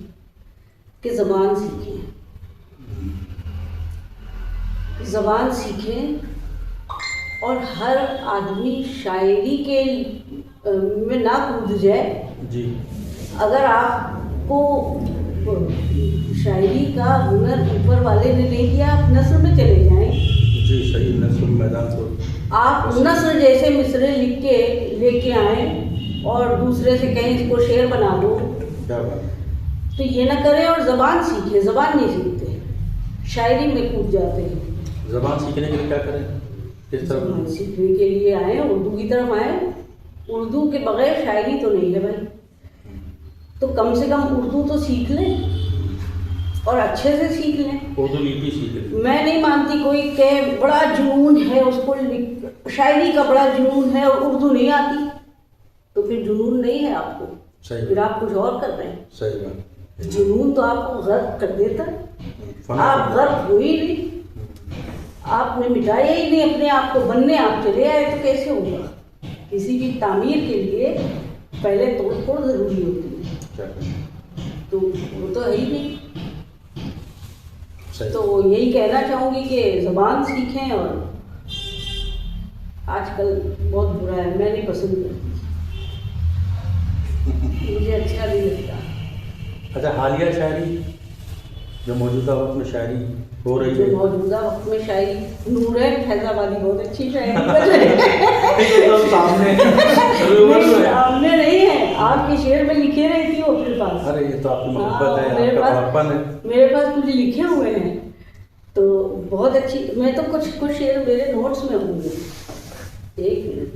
कि ज़बान सीखें, ज़बान सीखें और हर आदमी शायरी के में ना कूद जाए जी। अगर आपको शायरी का हुनर ऊपर वाले ने नहीं दिया, आप नस्र में चले जाएं जी। सही, नस्र मैदान तो आप नस्र जैसे मिसरे लिख के लेके आए और दूसरे से कहें इसको शेर बना दो, क्या बात। तो ये ना करें और ज़बान सीखें। ज़बान नहीं सीखते, शायरी में कूद जाते हैं। ज़बान सीखने के लिए क्या करें, किस तरफ सीखने के लिए आए, उर्दू की तरफ आए। उर्दू के बगैर शायरी तो नहीं है भाई, तो कम से कम उर्दू तो सीख लें और अच्छे से सीख लें। उर्दू लिपि सीख लें। मैं नहीं मानती कोई कहे बड़ा जुनून है उसको, शायरी का बड़ा जुनून है और उर्दू नहीं आती, तो फिर जुनून नहीं है आपको, सही फिर आप कुछ और कर रहे हैं। सही बात। जुनून तो आपको गर्क कर देता है, आप गर्क हुई नहीं, आपने मिटाया ही नहीं अपने आप को, बनने आप चले आए तो कैसे होगा। किसी की तामीर के लिए पहले तोड़ फोड़ जरूरी होती है, तो वो तो है ही नहीं। तो यही कहना चाहूँगी कि ज़बान सीखें, और आजकल बहुत बुरा है, मैं नहीं पसंद करती, मुझे अच्छा नहीं लगता। अच्छा, हालिया शायरी जो मौजूदा वक्त में शायरी हो रही है, जो मौजूदा वक्त में शायरी, नूरैन फैजाबादी बहुत अच्छी शायरी तो सामने सामने नहीं है, आपके शेर में लिखे रहती हो अपने पास। अरे ये तो आपकी मोहब्बत है, मेरे आपका बड़प्पन है। मेरे पास कुछ लिखे हुए हैं, तो बहुत अच्छी, मैं तो कुछ शेर मेरे नोट्स में होंगे, एक मिनट,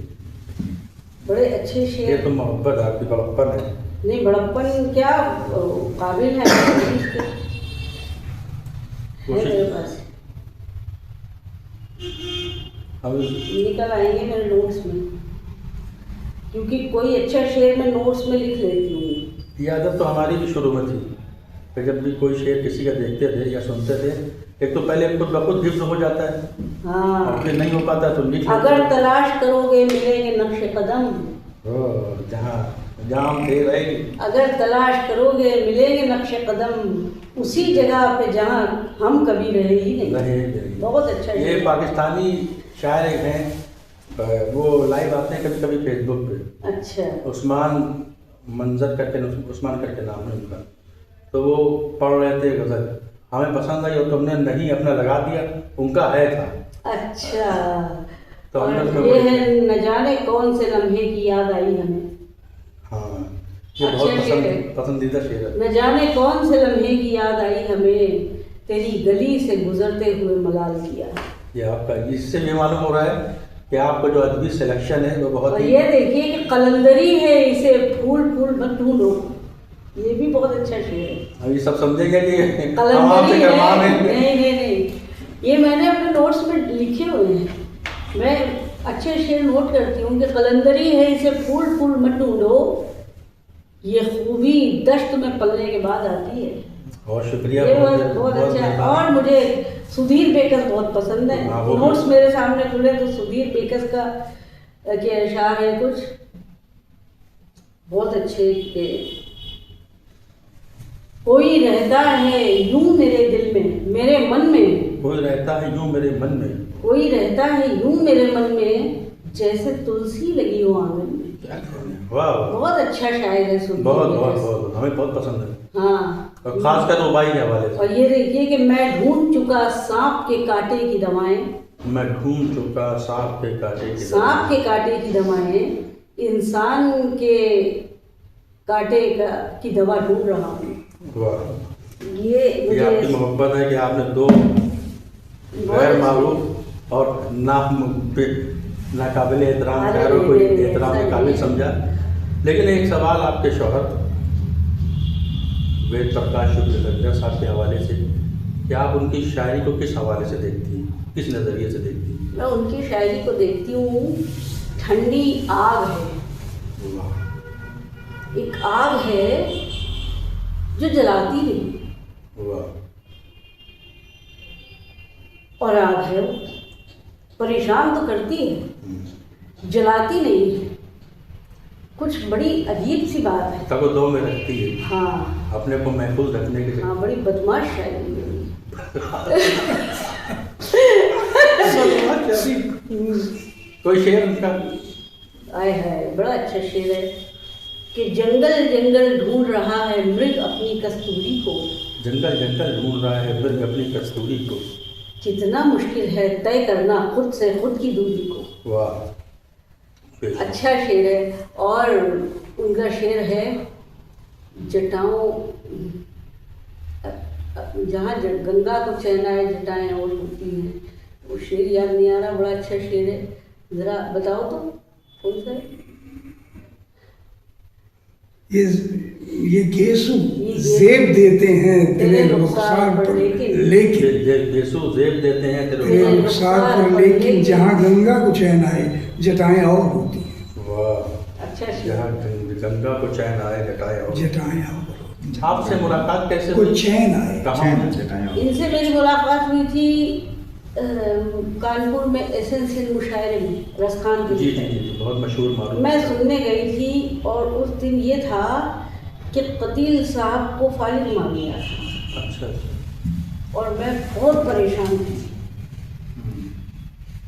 बड़े अच्छे ये शेर। तो मोहब्बत है, आपकी बड़प्पन है। नहीं, बड़प्पन क्या काबिल है मेरे पास, अभी निकल आएंगे मेरे नोट्स में, क्योंकि कोई अच्छा शेर मैं नोट्स में लिख लेती हूँ। ये आदत तो हमारी भी शुरू में थी, फिर जब भी कोई शेर किसी का देखते थे या सुनते थे, एक तो पहले खुद ब खुद हिफ्ज़ हो जाता है, हाँ, और फिर नहीं हो पाता तो लिख। अगर तलाश करोगे मिलेंगे नक्शे कदम, जहाँ जहाँ हम थे रहेगी। अगर तलाश करोगे मिलेंगे नक्शे कदम, उसी जगह पे जहाँ हम कभी रहे ही नहीं। बहुत अच्छा। ये पाकिस्तानी शायर एक हैं, वो लाइव आते हैं कभी कभी फेसबुक पे। अच्छा। उस्मान मंजर करके, उस्मान करके नाम है उनका, तो वो पढ़ रहे थे गज़ल, हमें पसंद आई और तुमने नहीं अपना लगा दिया, उनका है था। अच्छा, तो और ये है न जाने कौन से लम्हे की याद आई हमें। हाँ, ये अच्छा बहुत पसंदीदा शेर है। न जाने कौन से लम्हे की याद आई हमें, तेरी गली से गुजरते हुए मलाल किया। ये आपका, इससे ये मालूम हो रहा है कि आपका जो अदबी सिलेक्शन है वो बहुत। और ये देखिए कि कलंदरी है, इसे फूल फूल मत ढूंढो, ये भी बहुत अच्छा शेर है। अब ये सब समझेंगे कि कलंदरी है। नहीं, ये मैंने अपने नोट्स में लिखे हुए हैं, मैं अच्छे शेर नोट करती हूँ कि कलंदरी है, इसे फूल फूल मत ढूंढो, ये खूबी दश्त में पलने के बाद आती है। बहुत शुक्रिया, ये बहुत अच्छा है। और मुझे सुधीर बेकस बहुत पसंद है। नोट्स मेरे सामने खुले तो सुधीर बेकस का के अशार है कुछ बहुत अच्छे के। कोई रहता है यूं मेरे दिल में, मेरे मन में, कोई रहता है यूं मेरे मन में, कोई रहता है यूं मेरे मन में, जैसे तुलसी लगी हो आंगन में। वाह, बहुत अच्छा शायर है सुधीर। बहुत हमें बहुत पसंद है। हाँ, और खासकर रुबाई के हवाले से। और ये देखिए कि मैं ढूंढ चुका सांप के कांटे की दवाएं, मैं ढूंढ चुका सांप के कांटे की सांप के कांटे की दवाएं, इंसान के कांटे की दवा ढूंढ रहा हूँ। वाह, ये मुझे आपकी मोहब्बत है कि आपने दो गैर मारूफ और नाकाबिल एहतराम शायरों को एहतराम के काबिल समझा। लेकिन एक सवाल आपके शौहर वेद प्रकाश शुक्ल साहब के हवाले से, कि आप उनकी शायरी को किस हवाले से देखती हैं, किस नज़रिए से देखती हैं? मैं उनकी शायरी को देखती हूँ, ठंडी आग है, एक आग है जो जलाती नहीं। वाह। और आग है वो परेशान तो करती है, जलाती नहीं है। कुछ बड़ी अजीब सी बात है, तब वो दो में रखती है। हाँ, अपने को महफूज रखने के लिए। हाँ, बड़ी बदमाश शायरी है। कोई शेर उनका? आए है, बड़ा अच्छा शेर है कि जंगल जंगल ढूंढ रहा है मृग अपनी कस्तूरी को, जंगल जंगल ढूंढ रहा है मृग अपनी कस्तूरी को, कितना मुश्किल है तय करना खुद से खुद की दूरी को। वाह, अच्छा शेर है। और उनका शेर है जटाओं, जहाँ गंगा को चहनाए जटाएं और होती हैं, वो शेर याद नहीं आ रहा, बड़ा अच्छा शेर है, ज़रा बताओ तो कौन सा है? ये गेसु ये जेब देते हैं तेरे तेरे रुखसार पर लेकिन लेकिन बेसु जेब देते हैं तेरे तेरे रुखसार रुखसार पर लेकिन जहाँ गंगा को चैन आए जटाएं और होती हैं। पर। वाह, अच्छा जहाँ गंगा को चैन आए जटाएं और। जटाएं और होती हैं। आपसे मुलाकात कैसे कोई हुई? चैन आए कहाँ? इनसे मेरी मुलाकात हुई थी कानपुर में एसेंशियल मुशायरे में, रसखान के जी जी जी, बहुत मशहूर मालूम। मैं सुनने गई थी और उस दिन ये था कि कतील साहब को फालिद मार लिया था अच्छा अच्छा। और मैं बहुत परेशान थी,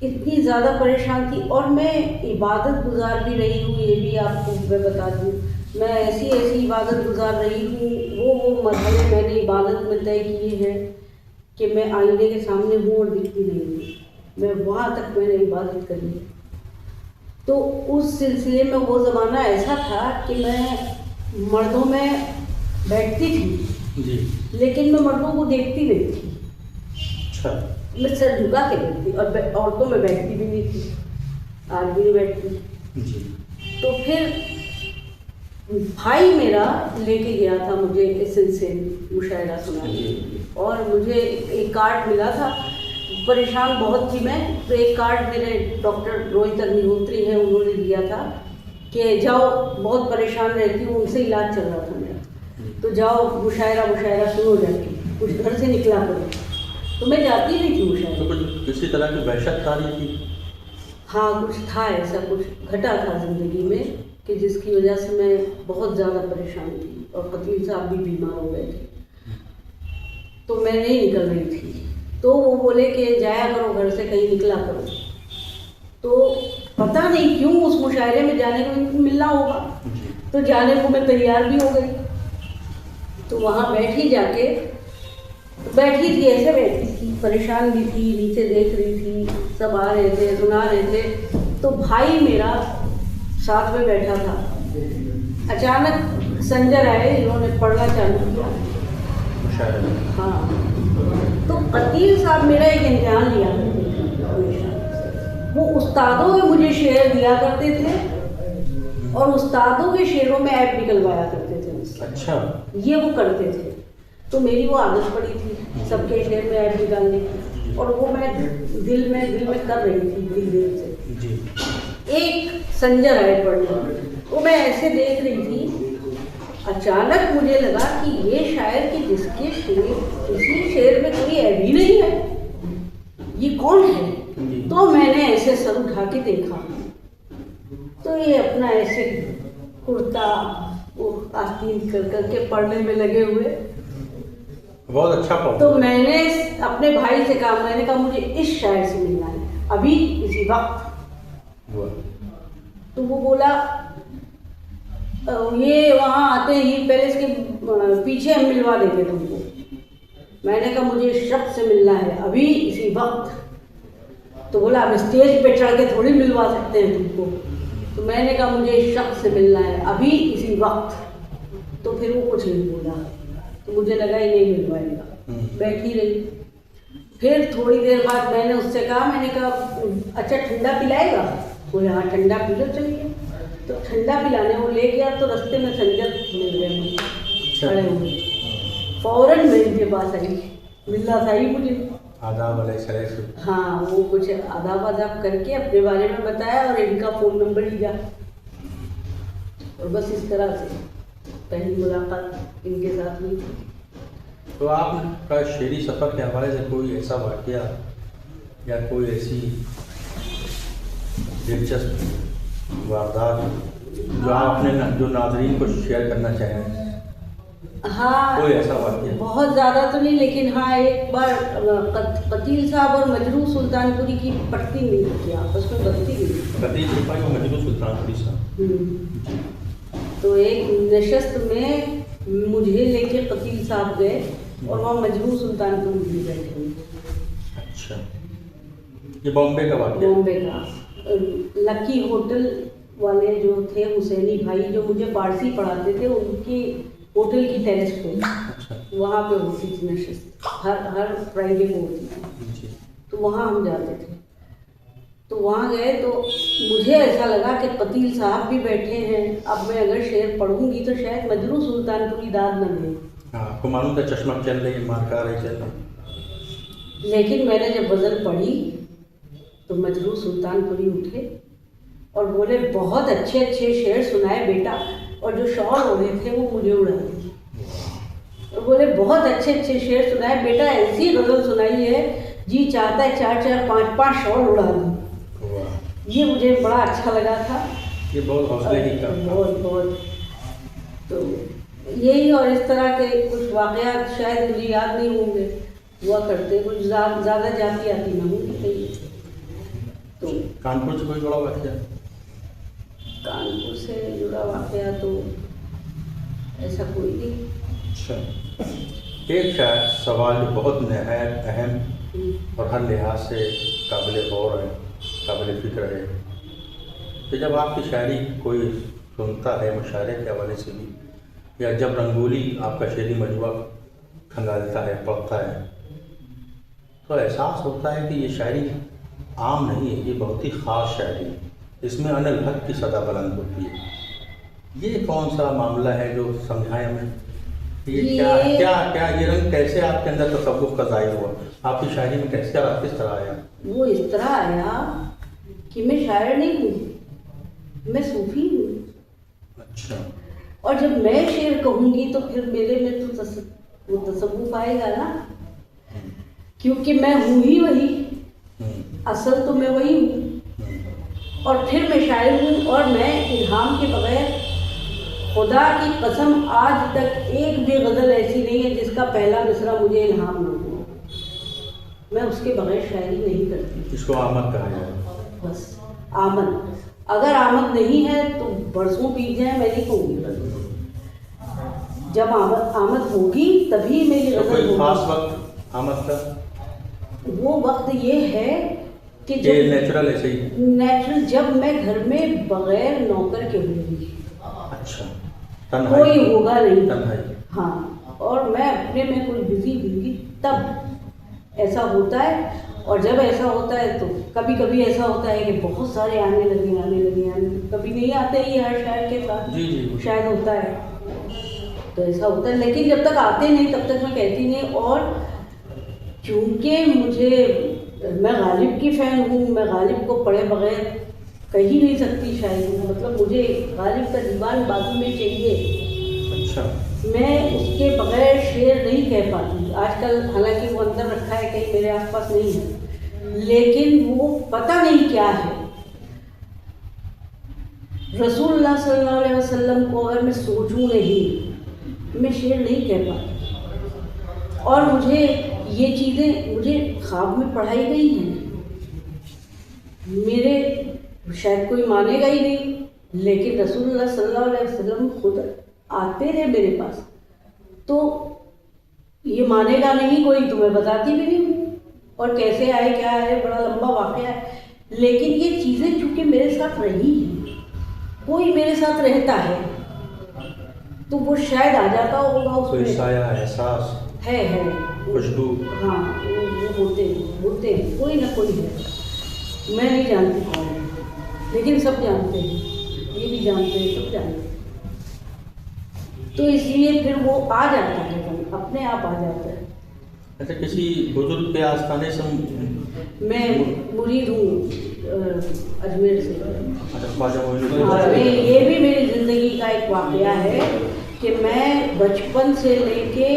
इतनी ज़्यादा परेशान थी। और मैं इबादत गुजार भी रही हूँ, ये भी आपको मैं बता दूँ। मैं ऐसी ऐसी इबादत गुजार रही हूँ, वो मरहले मैंने इबादत में तय किए हैं कि मैं आईने के सामने हूँ और दिखती नहीं हूँ, मैं वहाँ तक मैंने इबादत करी है। तो उस सिलसिले में वो ज़माना ऐसा था कि मैं मर्दों में बैठती थी जी। लेकिन मैं मर्दों को देखती नहीं थी, अच्छा मैं सर झुका के बैठती और औरतों में बैठती भी नहीं थी, आज भी नहीं बैठती। जी। तो फिर भाई मेरा लेके गया था मुझे एसेंशियल मुशायरा सुनाने के लिए और मुझे एक कार्ड मिला था। परेशान बहुत थी मैं, तो एक कार्ड मेरे डॉक्टर रोहित अग्निहोत्री हैं, उन्होंने दिया था कि जाओ, बहुत परेशान रहती हूँ, उनसे इलाज चल रहा था मेरा, तो जाओ मुशायरा सुनो जाके, कुछ घर से निकला करो। तो मैं जाती नहीं थी मुशायरा। तो कुछ किसी तरह की वहशतकारी थी? हाँ, कुछ था, ऐसा कुछ घटा था ज़िंदगी में कि जिसकी वजह से मैं बहुत ज़्यादा परेशान थी और कतील साहब भी बीमार हो गए थे, तो मैं नहीं निकल रही थी। तो वो बोले कि जाया करो घर से, कहीं निकला करो। तो पता नहीं क्यों उस मुशायरे में जाने को मिलना होगा, तो जाने को मैं तैयार भी हो गई। तो वहाँ बैठी जाके, बैठी थी, ऐसे बैठी थी, परेशान भी थी, नीचे देख रही थी, सब आ रहे थे, सुना रहे थे। तो भाई मेरा साथ में बैठा था, अचानक संजर आए, इन्होंने पढ़ना चालू किया। हाँ, तो कतील साहब मेरा एक इम्तिहान लिया हमेशा। वो उस्तादों के मुझे शेर दिया करते थे और उस्तादों के शेरों में ऐप निकलवाया करते थे मुझसे। अच्छा। ये वो करते थे, तो मेरी वो आदत पड़ी थी सबके शेर में ऐप निकालने की, और वो मैं दिल में कर रही थी दिल से। जी। एक संजर आए पढ़ने, वो मैं ऐसे देख रही थी, अचानक मुझे लगा कि ये शायर कि जिसके शेर, किसी शेर में कोई ऐब ही नहीं है, ये कौन है? तो मैंने ऐसे सर उठा के देखा, तो ये अपना ऐसे कुर्ता वो आस्तीन कर करके पढ़ने में लगे हुए। बहुत अच्छा पढ़ा। तो मैंने अपने भाई से कहा, मैंने कहा मुझे इस शायर से मिलना है अभी इसी वक्त। तो वो बोला ये वहाँ आते ही पैलेस के पीछे हम मिलवा देंगे तुमको। मैंने कहा मुझे इस शख्स से मिलना है अभी इसी वक्त। तो बोला अब स्टेज पे चढ़ के थोड़ी मिलवा सकते हैं तुमको। तो मैंने कहा मुझे इस शख्स से मिलना है अभी इसी वक्त। तो फिर वो कुछ नहीं बोला, तो मुझे लगा ही नहीं मिलवाएगा, बैठी रही। फिर थोड़ी देर बाद मैंने उससे कहा, मैंने कहा अच्छा ठंडा पिलाएगा? बोले हाँ ठंडा पी लो चलिए। तो ठंडा पिलाने वो ले गया, तो रास्ते में संजर मिल गए मुझे खड़े हुए। फौरन मैं इनके पास आई, मिलना था ही मुझे। आदाब अलैकुम। हाँ, वो कुछ आदाब करके अपने बारे में बताया और इनका फ़ोन नंबर लिया, और बस इस तरह से पहली मुलाकात इनके साथ हुई थी। तो आपका शेरी सफ़र के हवाले से कोई ऐसा वाक़या या कोई ऐसी दिलचस्प वारदात जो आपने जो नाज़रीन को शेयर करना चाहें? हाँ, कोई ऐसा वाक़या? बहुत ज़्यादा तो नहीं, लेकिन हाँ एक बार कतील साहब और मजरू सुल्तानपुरी की पटती नहीं थी, आपस में बनती नहीं। कतील सिपाही और मजरू सुल्तानपुरी साहब। तो एक नशस्त में मुझे लेके कतील साहब गए और वहाँ मजरू सुल्तानपुरी भी बैठे हुए। अच्छा, ये बॉम्बे का वाक़या? बॉम्बे का लकी होटल वाले जो थे हुसैनी भाई, जो मुझे पारसी पढ़ाते थे, उनकी होटल की टेरेस पे वहाँ पे होती थी नशिस्त, हर फ्राइडे को होती थी। तो वहाँ हम जाते थे। तो वहाँ गए तो मुझे ऐसा लगा कि पतील साहब भी बैठे हैं, अब मैं अगर शेर पढ़ूंगी तो शायद मजरू सुल्तानपुरी दाद न दे। हाँ, आपको मालूम था चश्मा चल रही, मारका रही चल रही। लेकिन मैंने जब गज़ल पढ़ी तो मजरू सुल्तानपुरी उठे और बोले बहुत अच्छे अच्छे शेर सुनाए बेटा, और जो शॉल ओढ़े थे वो मुझे उड़ा दिए और बोले बहुत अच्छे अच्छे शेर सुनाए बेटा, ऐसी गज़ल सुनाई है जी चाहता है 4-4 5-5 शॉल उड़ा दूँ। ये मुझे बड़ा अच्छा लगा था। ये बहुत हौसले की काम था। बहुत बहुत तो यही और इस तरह के कुछ वाक़यात शायद मुझे याद नहीं होंगे, हुआ करते, कुछ ज़्यादा जाती आती ना होंगी कहीं। तो कानपुर से कोई जुड़ा वाक़या? कानपुर से जुड़ा वाक़या तो ऐसा कोई नहीं। अच्छा, एक शायद सवाल जो बहुत नहायत अहम और हर लिहाज से काबिल गौर है, काबिल फ़िक्र है कि जब आपकी शायरी कोई सुनता है मुशायरे के हवाले से भी, या जब रंगोली आपका शेरी मजबूआ खंगालता है, पढ़ता है, तो एहसास होता है कि ये शायरी आम नहीं है, ये बहुत ही ख़ास शायरी है, इसमें अनल हक की सदा बुलंद होती है। ये कौन सा मामला है जो समझाएं हमें? ये क्या ये रंग कैसे आपके अंदर तसव्वुफ़ का ज़ाहिर हुआ? आपकी शायरी में कैसे और किस तरह आया? वो इस तरह आया कि मैं शायर नहीं हूँ, मैं सूफी हूँ। अच्छा। और जब मैं शेर कहूँगी तो फिर मेरे में तो वो तसव्वुफ़ आएगा ना, क्योंकि मैं हूँ ही वही, असल तो मैं वही हूँ। और फिर मैं शायर हूँ और मैं इल्हाम के बगैर, खुदा की कसम आज तक एक भी गज़ल ऐसी नहीं है जिसका पहला मिसरा मुझे इल्हाम न हो, मैं उसके बगैर शायरी नहीं करती। इसको आमद कहा जाए। बस आमद, अगर आमद नहीं है तो बरसों बीत जाए मैं नहीं कहूँगी। जब आमद होगी तभी मेरी तो गज़ल कोई होगी। खास वक्त आमद का? वो वक्त ये है कि ये जब नेचुरल ऐसे ही। नेचुरल, जब मैं घर में बगैर नौकर के होंगी, अच्छा, तन्हाई, कोई होगा नहीं, तन्हाई। हाँ, और मैं अपने में कोई बिजी होंगी तब ऐसा होता है। और जब ऐसा होता है तो कभी कभी ऐसा होता है कि बहुत सारे आने लगे, कभी नहीं आते ही हर शायर के साथ, जी जी शायद होता है तो ऐसा होता है। लेकिन जब तक आते नहीं तब तक मैं कहती नहीं। और चूँकि मैं गालिब की फ़ैन हूँ, मैं गालिब को पढ़े बगैर कही नहीं सकती शायरी, मतलब मुझे गालिब का दीवान बाजू में चाहिए। अच्छा। मैं उसके बगैर शेर नहीं कह पाती आजकल, हालांकि वो अंदर रखा है कहीं मेरे आसपास नहीं है, लेकिन वो पता नहीं क्या है। रसूलुल्लाह सल्लल्लाहु अलैहि वसल्लम को अगर मैं सोचूं नहीं, मैं शेर नहीं कह पाती। और मुझे ये चीज़ें मुझे ख्वाब में पढ़ाई गई हैं, मेरे शायद कोई मानेगा ही नहीं, लेकिन रसूलुल्लाह सल्लल्लाहु अलैहि वसल्लम खुद आते रहे मेरे पास, तो ये मानेगा नहीं कोई, तो मैं बताती भी नहीं हूँ। और कैसे आए क्या है बड़ा लंबा वाक़या है, लेकिन ये चीज़ें चूँकि मेरे साथ रही हैं, कोई मेरे साथ रहता है तो वो शायद आ जाता होगा उसमें। कोई साया, एहसास है खुशबू। हाँ, वो होते हैं, कोई ना कोई है, मैं नहीं जानती कौन है, लेकिन सब जानते हैं, ये भी जानते हैं, सब जानते हैं। तो इसलिए फिर वो आ जाता है, अपने आप आ जाता है। अच्छा, किसी बुजुर्ग के आस्थाने से? मैं मुरीद हूँ अजमेर से। अच्छा, ख्वाजा मोइनुद्दीन। हाँ, ये भी मेरी ज़िंदगी का एक वाक़या है कि मैं बचपन से लेके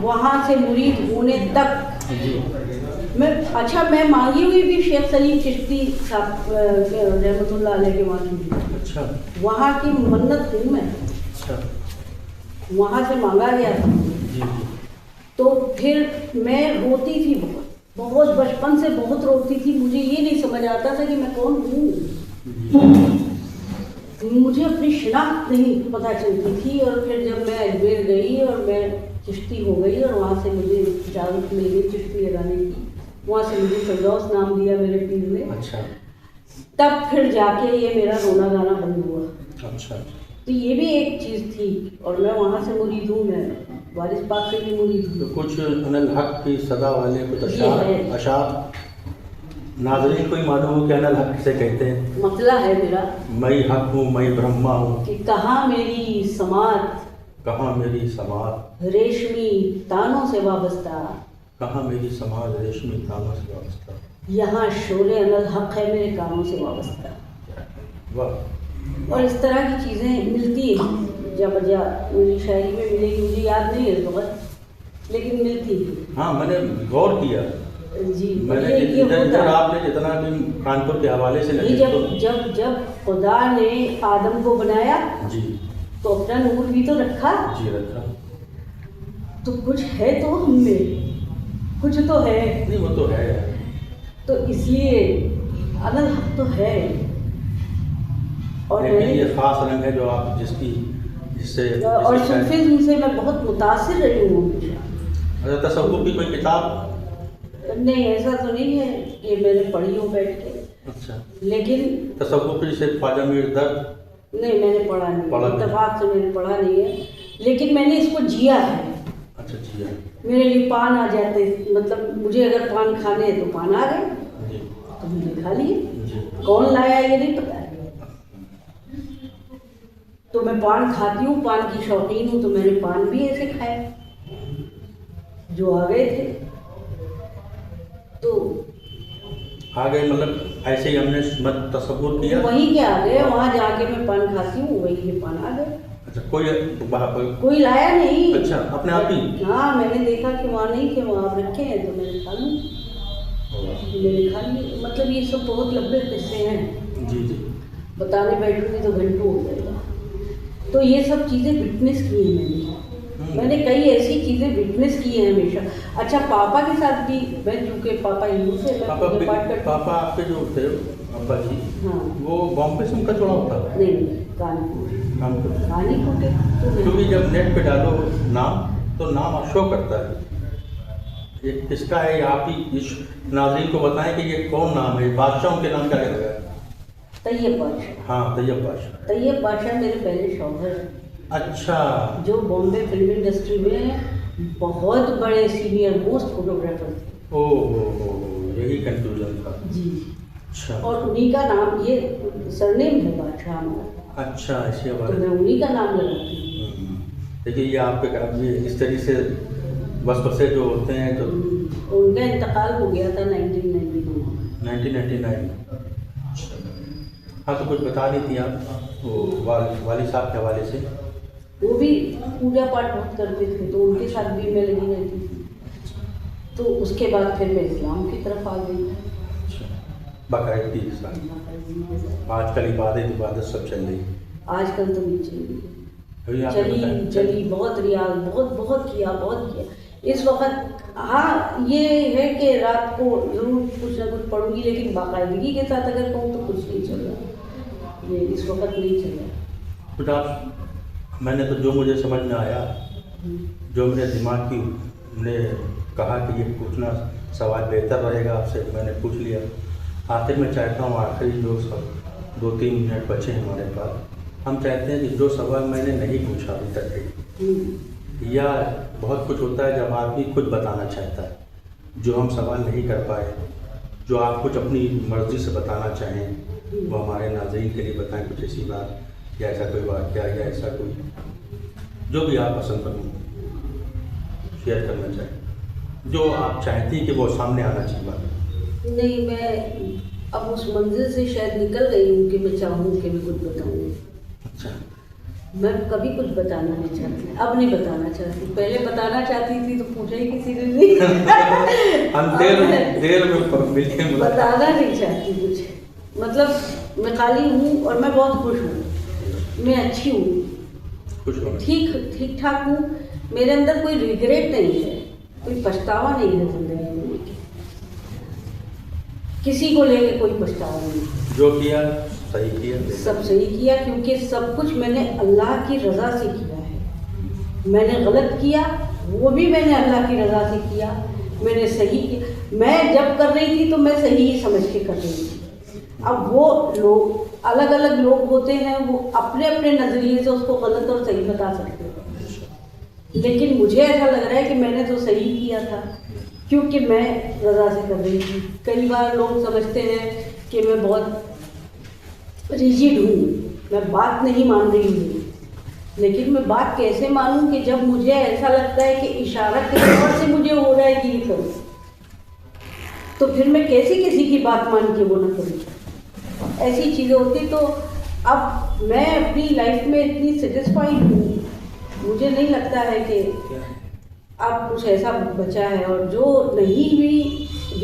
वहाँ से मुरीद होने तक मैं मांगी हुई भी शेख सलीम चिश्ती साहब रहमतुल्लाह अलैह के वहाँ की। अच्छा। वहाँ की मन्नत हूँ मैं। अच्छा। वहाँ से मांगा गया था। जी। तो फिर मैं रोती थी बहुत बचपन से बहुत रोती थी। मुझे ये नहीं समझ आता था कि मैं कौन हूँ, मुझे अपनी शिनाख्त नहीं पता चलती थी। और फिर जब मैं अजमेर गई और मैं चिश्ती हो गई और वहाँ से मुझे इजाज़त मिल गई चिश्ती लगाने की, वहाँ से मुझे फिरदौस नाम दिया मेरे पीर ने। अच्छा। तब फिर जाके ये मेरा रोना गाना बंद हुआ। अच्छा। तो ये भी एक चीज़ थी। और मैं वहाँ से मुरीद हूँ, मैं वारिस पाक से भी मुरीद हूँ। तो कुछ अनल हक की सदा वाले कुछ ये है। अशार नाज़रीन को ही मालूम हो कि अनल हक किसे कहते हैं। मसला है मेरा मैं हक हूँ, मैं ब्रह्मा हूँ, कि कहाँ मेरी समात कहाँ मेरी समाज, रेशमी तानों से वाबस्ता, कहाँ मेरी समाज रेशमी तानों से वाबस्ता। यहाँ शोले अनल हक है मेरे कानों से वाबस्ता। वाह। और इस तरह की चीज़ें मिलती हैं जब मेरी शायरी में मिलेगी, मुझे याद नहीं है बहुत, लेकिन मिलती है। हाँ, मैंने गौर किया। जी, मैंने ये इधर होता है। आपने जितना भी कानपुर के हवाले से ये लगे जब जब जब खुदा ने आदम को बनाया जी तो अपना नूर भी तो रखा, जी रखा। तो कुछ है तो हममें, कुछ तो है, नहीं वो तो है। तो इसलिए अनल हक तो है। और लेकिन मैंने ये खास रंग है जो आप जिससे और जिससे शायद- सूफीज़्म से मैं बहुत मुतासिर रही हूँ हमेशा। अच्छा, तसव्वुफ की कोई किताब? नहीं, ऐसा तो नहीं है कि मैंने पढ़ी हो बैठ के, अच्छा, लेकिन तसव्वुफ जैसे ख्वाजा मीर दर्द? नहीं, मैंने पढ़ा नहीं, पढ़ा नहीं। इत्तेफाक से मैंने पढ़ा नहीं है, लेकिन मैंने इसको जिया है। अच्छा जी हाँ। मेरे लिए पान आ जाते, मतलब मुझे अगर पान खाने हैं तो पान आ गए जी तो मैंने खा लिए। जी। कौन लाया ये नहीं पता है, तो मैं पान खाती हूँ, पान की शौकीन हूँ, तो मैंने पान भी ऐसे खाए जो आ गए थे। तो आ गए मतलब ऐसे ही हमने तसव्वुर किया। वहीं के आ गए, वहाँ जाके मैं पान खाती हूँ, वहीं के पान आ गए। अच्छा, कोई कोई लाया नहीं। अच्छा, अपने आप ही? हाँ, मैंने देखा कि वहाँ नहीं थे, वहाँ रखे हैं तो मैंने खा लूँ, मैंने खा लिए। मतलब ये सब बहुत लंबे किस्से हैं, जी जी। बताने बैठूंगी तो घंटों हो जाएगा। तो ये सब चीज़ें विटनेस की हैं मैंने कई ऐसी चीज़ें विटनेस की हैं हमेशा। अच्छा, पापा के साथ भी, मैं चूँकि पापा हिंदू से, मैं पूजा पाठ करती। पापा आपके जो थे अब्बा जी, हाँ। वो बॉम्बे से उनका चुनाव था? नहीं, कानपुर, कानपुर। कानपुर के तो नहीं। क्योंकि जब नेट पे डालो नाम तो नाम आप शो करता है। ये किसका है, ये आप ही इस नाज़रीन को बताएं कि ये कौन नाम है। बादशाहों के नाम क्या लगा? तैयब बादशाह। हाँ, तैयब बादशाह। तैयब बादशाह मेरे पहले शौहर हैं, अच्छा। जो बॉम्बे फिल्म इंडस्ट्री में बहुत बड़े सीनियर मोस्ट फोटोग्राफर थे। ओ, यही कंफ्यूजन था। जी। अच्छा और उन्हीं का नाम, ये सरनेम है बादशाह हमारा। अच्छा, ऐसी तो बात मैं है। उन्हीं का नाम लगाती हूँ। देखिए ये आपके ये इस तरीके से वसवसे जो होते हैं तो उनका इंतकाल हो गया था 1999 1999। हाँ, तो कुछ बता रही थी आप वो वाली साहब के हवाले से। वो भी पूजा पाठ बहुत करते थे, तो उनके साथ भी मैं लगी रहती थी। तो उसके बाद फिर मैं इस्लाम की तरफ आ गई। बाकायदगी के साथ आजकल इबादत सब चल रही है। आजकल तो नहीं चल रही, अभी आपने बताया- चली बहुत रियाज, बहुत किया। इस वक्त हाँ ये है कि रात को ज़रूर कुछ ना कुछ पढ़ूंगी, लेकिन बाकायदगी के साथ अगर कहूँ तो कुछ नहीं चल रहा, ये इस वक्त नहीं चल रहा। कुछ आप, मैंने तो जो मुझे समझ में आया, जो मेरे दिमाग की ने कहा कि ये पूछना सवाल बेहतर रहेगा आपसे, मैंने पूछ लिया। आखिर में चाहता हूँ, आखिरी जो 2-3 मिनट बचे हैं हमारे पास, हम चाहते हैं कि जो सवाल मैंने नहीं पूछा अभी तक, या बहुत कुछ होता है जब आदमी खुद बताना चाहता है, जो हम सवाल नहीं कर पाए, जो आप कुछ अपनी मर्ज़ी से बताना चाहें, वो हमारे नाज़रीन के लिए बताएं। कुछ ऐसी बात या ऐसा कोई वाक़या या ऐसा कोई जो भी आप पसंद करें शेयर करना चाहें, जो आप चाहती हैं कि वो सामने आना चाहिए बात। नहीं, मैं अब उस मंजिल से शायद निकल गई हूँ कि मैं चाहूँ कि मैं कुछ बताऊँ। अच्छा, मैं कभी कुछ बताना नहीं चाहती, अब नहीं बताना चाहती। पहले बताना चाहती थी तो पूछा ही किसी ने नहीं। हम देर में मिलके बताना नहीं चाहती कुछ, मतलब मैं खाली हूँ और मैं बहुत खुश हूँ, मैं अच्छी हूँ, खुश होना। ठीक ठाक हूँ। मेरे अंदर कोई रिग्रेट नहीं है, कोई पछतावा नहीं है जिंदगी में, किसी को लेके कोई पछतावा नहीं। जो किया सही किया, सब सही किया, क्योंकि सब कुछ मैंने अल्लाह की रज़ा से किया है। मैंने गलत किया वो भी मैंने अल्लाह की रज़ा से किया, मैंने सही किया। मैं जब कर रही थी तो मैं सही ही समझ के कर रही थी। अब वो लोग अलग अलग लोग होते हैं, वो अपने अपने नज़रिए से उसको गलत और सही बता सकते हैं, लेकिन मुझे ऐसा लग रहा है कि मैंने तो सही किया था। क्योंकि मैं रज़ा से कर रही थी। कई बार लोग समझते हैं कि मैं बहुत रिजिड हूँ, मैं बात नहीं मान रही हूँ, लेकिन मैं बात कैसे मानूं कि जब मुझे ऐसा लगता है कि इशारा किसी और से मुझे हो रहा है कि ये करो, तो फिर मैं कैसे किसी की बात मान के वो ना करूँ। ऐसी चीज़ें होती। तो अब मैं अपनी लाइफ में इतनी सेटिस्फाइड हूँ, मुझे नहीं लगता है कि अब कुछ ऐसा बचा है। और जो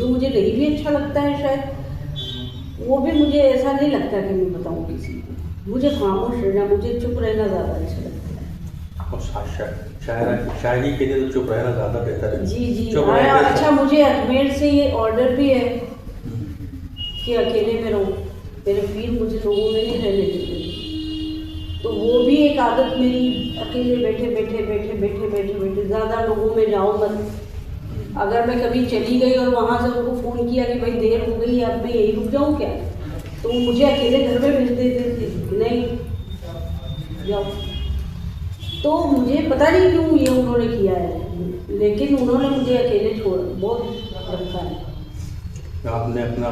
मुझे नहीं भी अच्छा लगता है, शायद वो भी मुझे ऐसा नहीं लगता कि मैं बताऊँ किसी को। मुझे खामोश रहना, मुझे चुप रहना ज़्यादा अच्छा लगता है। और शायरी के लिए तो चुप रहना ज़्यादा बेहतर है। जी। चुप रहने से- अच्छा, मुझे अजमेर से ये ऑर्डर भी है कि अकेले में रहूँ। मेरे पीर मुझे लोगों में नहीं रहने देते, तो वो भी एक आदत मेरी, अकेले बैठे ज़्यादा लोगों में जाओ मत। अगर मैं कभी चली गई और वहाँ से उनको फ़ोन किया कि भाई देर हो गई है, अब मैं यहीं रुक जाऊँ क्या, तो वो मुझे अकेले घर में भेज देते थे, नहीं जाओ। तो मुझे पता नहीं क्यों ये उन्होंने किया है, लेकिन उन्होंने मुझे अकेले छोड़ बहुत रखा है। आपने अपना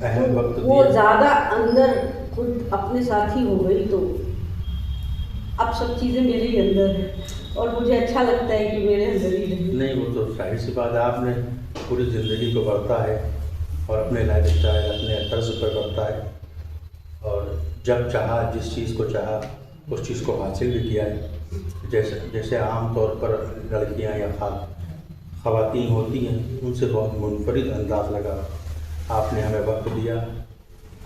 अहम वक्त वो दिया। ज़्यादा अंदर खुद अपने साथ ही हो गई, तो अब सब चीज़ें मेरे ही अंदर है और मुझे अच्छा लगता है कि मेरे अंदर ही रहे। नहीं, वो तो जाहिर सी बात है, आपने पूरी ज़िंदगी को बढ़ता है और अपने लाइफ स्टाइल, अपने तर्ज पर बढ़ता है और जब चाहा, जिस चीज़ को चाहा उस चीज़ को हासिल भी किया है। जैसे आम तौर पर लड़कियां या ख़वातीन होती हैं, उनसे बहुत मुनफरिद अंदाज़ लगा। आपने हमें वक्त दिया,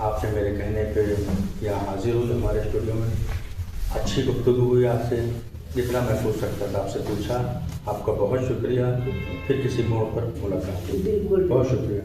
आपने मेरे कहने पे यहाँ हाजिर हुई हमारे स्टूडियो में। अच्छी गुफ्तगू हुई आपसे, जितना मैं पूछ सकता था आपसे पूछा। आपका बहुत शुक्रिया। फिर किसी मोड़ पर मुलाकात होगी। बिल्कुल। बहुत शुक्रिया।